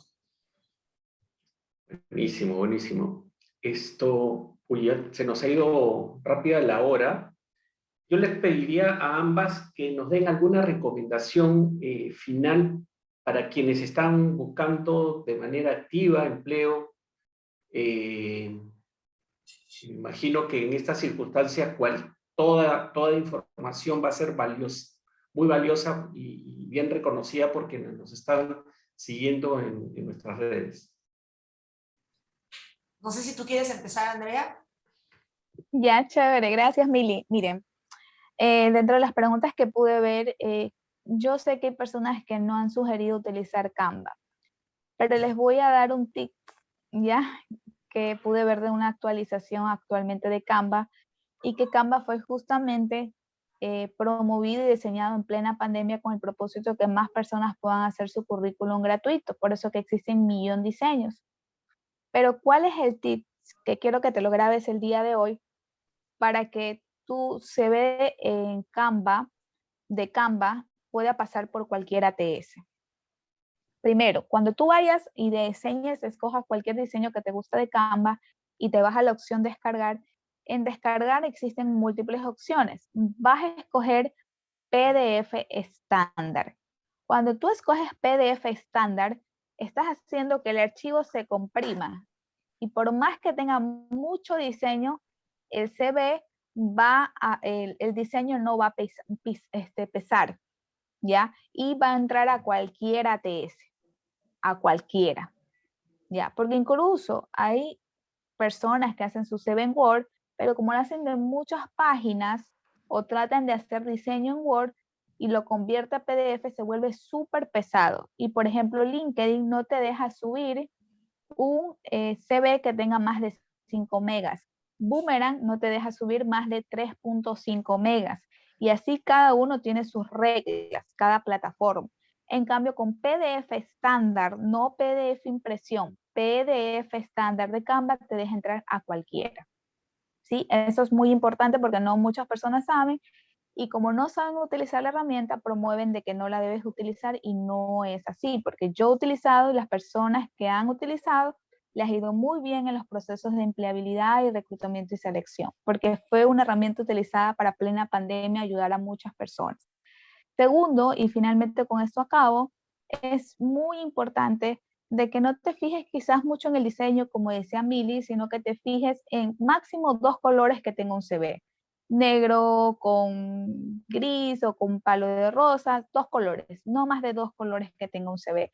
Buenísimo, buenísimo. Ya se nos ha ido rápida la hora. Yo les pediría a ambas que nos den alguna recomendación final para quienes están buscando de manera activa empleo. Me imagino que en esta circunstancia toda información va a ser valiosa, muy valiosa y bien reconocida porque nos están siguiendo en nuestras redes. No sé si tú quieres empezar, Andrea. Ya, chévere, gracias, Mili. Miren, dentro de las preguntas que pude ver, yo sé que hay personas que no han sugerido utilizar Canva, pero les voy a dar un tip, ya, que pude ver de una actualización actualmente de Canva, y que Canva fue justamente promovido y diseñado en plena pandemia con el propósito de que más personas puedan hacer su currículum gratuito, por eso que existen 1.000.000 diseños. Pero ¿cuál es el tip que quiero que te lo grabes el día de hoy para que tu CV en Canva, de Canva, pueda pasar por cualquier ATS? Primero, cuando tú vayas y diseñes, escojas cualquier diseño que te guste de Canva y te vas a la opción descargar, En descargar existen múltiples opciones. Vas a escoger PDF estándar. Cuando tú escoges PDF estándar, estás haciendo que el archivo se comprima. Y por más que tenga mucho diseño, el CV el diseño no va a pesar, ¿ya? Y va a entrar a cualquier ATS, a cualquiera, ¿ya? Porque incluso hay personas que hacen su CV en Word, pero como lo hacen de muchas páginas o tratan de hacer diseño en Word y lo convierte a PDF, se vuelve súper pesado. Y por ejemplo, LinkedIn no te deja subir un CV que tenga más de 5 megas. Boomerang no te deja subir más de 3.5 megas. Y así cada uno tiene sus reglas, cada plataforma. En cambio, con PDF estándar, no PDF impresión, PDF estándar de Canva te deja entrar a cualquiera. ¿Sí? Eso es muy importante porque no muchas personas saben, y como no saben utilizar la herramienta, promueven de que no la debes utilizar, y no es así, porque yo he utilizado y las personas que han utilizado les ha ido muy bien en los procesos de empleabilidad y reclutamiento y selección, porque fue una herramienta utilizada para plena pandemia, ayudar a muchas personas. Segundo, y finalmente con esto acabo, es muy importante de que no te fijes quizás mucho en el diseño, como decía Mili, sino que te fijes en máximo 2 colores que tenga un CV. Negro con gris o con palo de rosa, 2 colores, no más de 2 colores que tenga un CV.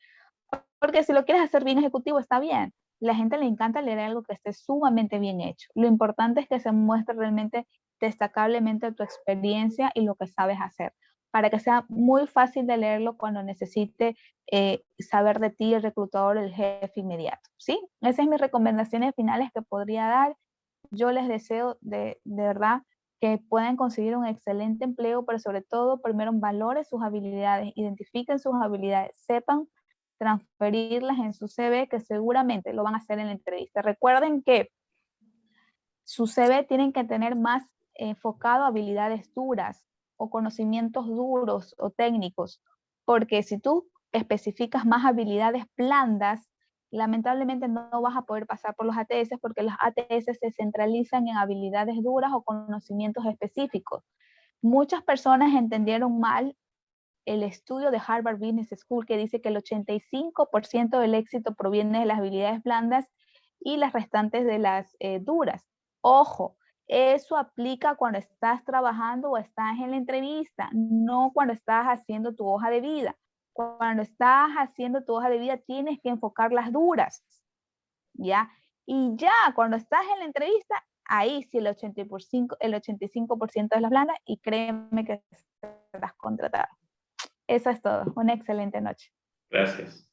Porque si lo quieres hacer bien ejecutivo, está bien. La gente le encanta leer algo que esté sumamente bien hecho. Lo importante es que se muestre realmente destacablemente tu experiencia y lo que sabes hacer, para que sea muy fácil de leerlo cuando necesite saber de ti el reclutador, el jefe inmediato, ¿sí? Esas son mis recomendaciones finales que podría dar. Yo les deseo de verdad que puedan conseguir un excelente empleo, pero sobre todo, primero, valoren sus habilidades, identifiquen sus habilidades, sepan transferirlas en su CV, que seguramente lo van a hacer en la entrevista. Recuerden que su CV tienen que tener más enfocado a habilidades duras o conocimientos duros o técnicos, porque si tú especificas más habilidades blandas, lamentablemente no vas a poder pasar por los ATS, porque los ATS se centralizan en habilidades duras o conocimientos específicos. Muchas personas entendieron mal el estudio de Harvard Business School, que dice que el 85% del éxito proviene de las habilidades blandas y las restantes de las duras. Ojo, eso aplica cuando estás trabajando o estás en la entrevista, no cuando estás haciendo tu hoja de vida. Cuando estás haciendo tu hoja de vida tienes que enfocar las duras, ¿ya? Y ya cuando estás en la entrevista, ahí sí el 85% es las blandas, y créeme que serás contratado. Eso es todo. Una excelente noche. Gracias.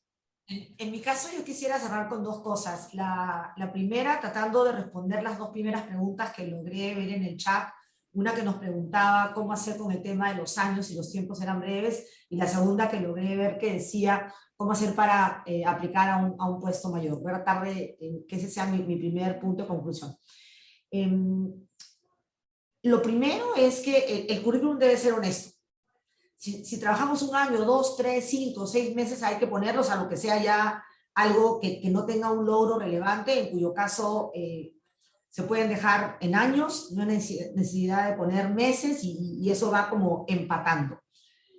En mi caso, yo quisiera cerrar con 2 cosas. La primera, tratando de responder las 2 primeras preguntas que logré ver en el chat. Una que nos preguntaba cómo hacer con el tema de los años, si los tiempos eran breves, y la segunda que logré ver que decía cómo hacer para aplicar a un puesto mayor. Voy a tratar de que ese sea mi primer punto de conclusión. Lo primero es que el currículum debe ser honesto. Si trabajamos 1 año, 2, 3, 5, 6 meses, hay que ponerlos a lo que sea ya algo que no tenga un logro relevante, en cuyo caso se pueden dejar en años, no hay necesidad de poner meses, y eso va como empatando.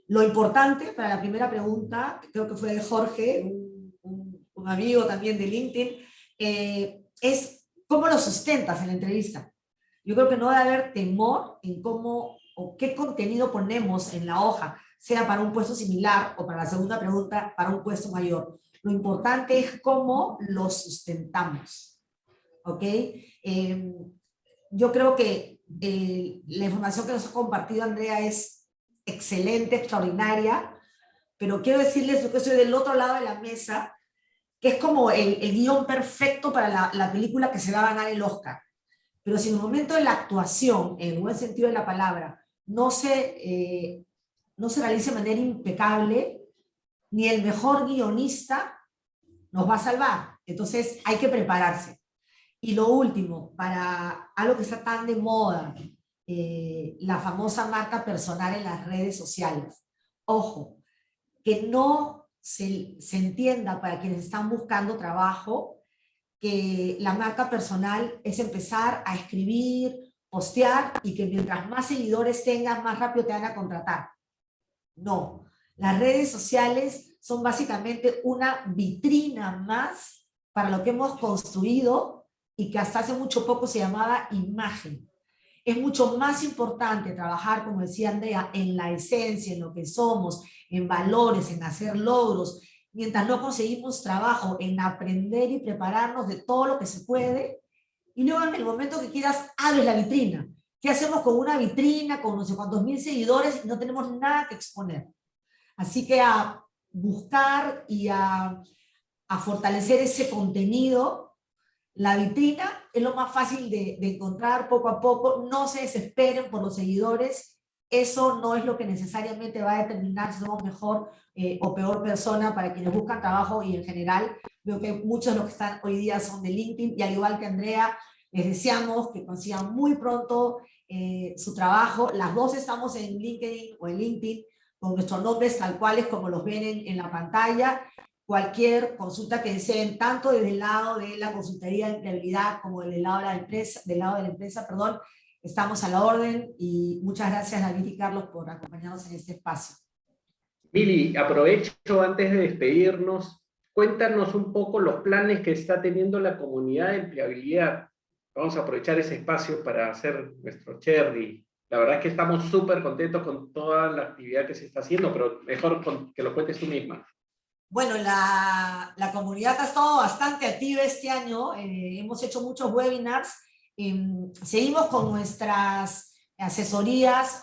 Lo importante para la primera pregunta, creo que fue de Jorge, un amigo también de LinkedIn, es cómo lo sustentas en la entrevista. Yo creo que no debe haber temor en cómo o qué contenido ponemos en la hoja, sea para un puesto similar o para la segunda pregunta, para un puesto mayor. Lo importante es cómo lo sustentamos, ¿ok? Yo creo que la información que nos ha compartido Andrea es excelente, extraordinaria, pero quiero decirles, yo que estoy del otro lado de la mesa, que es como el guión perfecto para la película que se va a ganar el Oscar. Pero si en el momento de la actuación, en el buen sentido de la palabra, no se realiza de manera impecable, ni el mejor guionista nos va a salvar. Entonces hay que prepararse. Y lo último, para algo que está tan de moda, la famosa marca personal en las redes sociales. Ojo, que no se entienda para quienes están buscando trabajo que la marca personal es empezar a escribir postear y que mientras más seguidores tengas, más rápido te van a contratar. No, las redes sociales son básicamente una vitrina más para lo que hemos construido y que hasta hace mucho poco se llamaba imagen. Es mucho más importante trabajar, como decía Andrea, en la esencia, en lo que somos, en valores, en hacer logros, mientras no conseguimos trabajo, en aprender y prepararnos de todo lo que se puede, y luego en el momento que quieras, abres la vitrina. ¿Qué hacemos con una vitrina, con no sé cuántos mil seguidores y no tenemos nada que exponer? Así que a buscar y a fortalecer ese contenido. La vitrina es lo más fácil de encontrar poco a poco. No se desesperen por los seguidores. Eso no es lo que necesariamente va a determinar si somos mejor o peor persona para quienes buscan trabajo, y en general veo que muchos de los que están hoy día son de LinkedIn, y al igual que Andrea, les deseamos que consigan muy pronto su trabajo. Las dos estamos en LinkedIn o en LinkedIn con nuestros nombres tal cuales como los ven en la pantalla. Cualquier consulta que deseen, tanto desde el lado de la consultoría de empleabilidad como del lado de la empresa, estamos a la orden, y muchas gracias David y Carlos por acompañarnos en este espacio. Mili, aprovecho antes de despedirnos, cuéntanos un poco los planes que está teniendo la comunidad de empleabilidad. Vamos a aprovechar ese espacio para hacer nuestro cherry. La verdad es que estamos súper contentos con toda la actividad que se está haciendo, pero mejor que lo cuentes tú misma. Bueno, la comunidad ha estado bastante activa este año. Hemos hecho muchos webinars. Seguimos con nuestras asesorías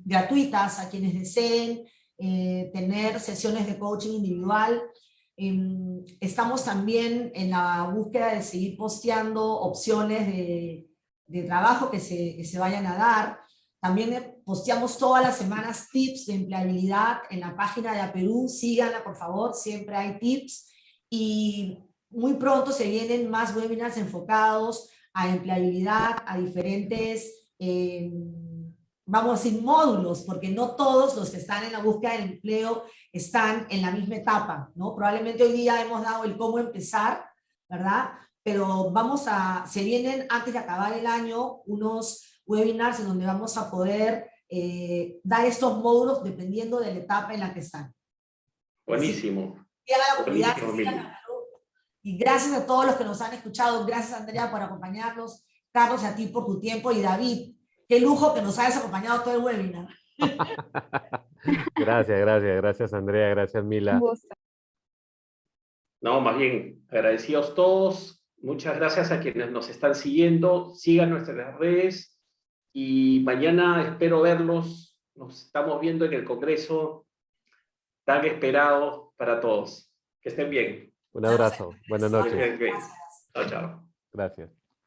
gratuitas a quienes deseen tener sesiones de coaching individual. Estamos también en la búsqueda de seguir posteando opciones de trabajo que se vayan a dar. También posteamos todas las semanas tips de empleabilidad en la página de Aperú. Síganla, por favor, siempre hay tips. Y muy pronto se vienen más webinars enfocados a empleabilidad, a diferentes, vamos a decir, módulos, porque no todos los que están en la búsqueda del empleo están en la misma etapa, ¿no? Probablemente hoy día hemos dado el cómo empezar, ¿verdad? Pero se vienen antes de acabar el año unos webinars en donde vamos a poder dar estos módulos dependiendo de la etapa en la que están. Buenísimo. Y gracias a todos los que nos han escuchado. Gracias, Andrea, por acompañarnos. Carlos, a ti por tu tiempo. Y David, qué lujo que nos hayas acompañado todo el webinar. Gracias Andrea, gracias Mila. Un gusto. No, más bien, agradecidos todos. Muchas gracias a quienes nos están siguiendo. Sigan nuestras redes y mañana espero verlos. Nos estamos viendo en el Congreso tan esperado para todos. Que estén bien. Un abrazo, buenas noches. Chao, chao. Gracias.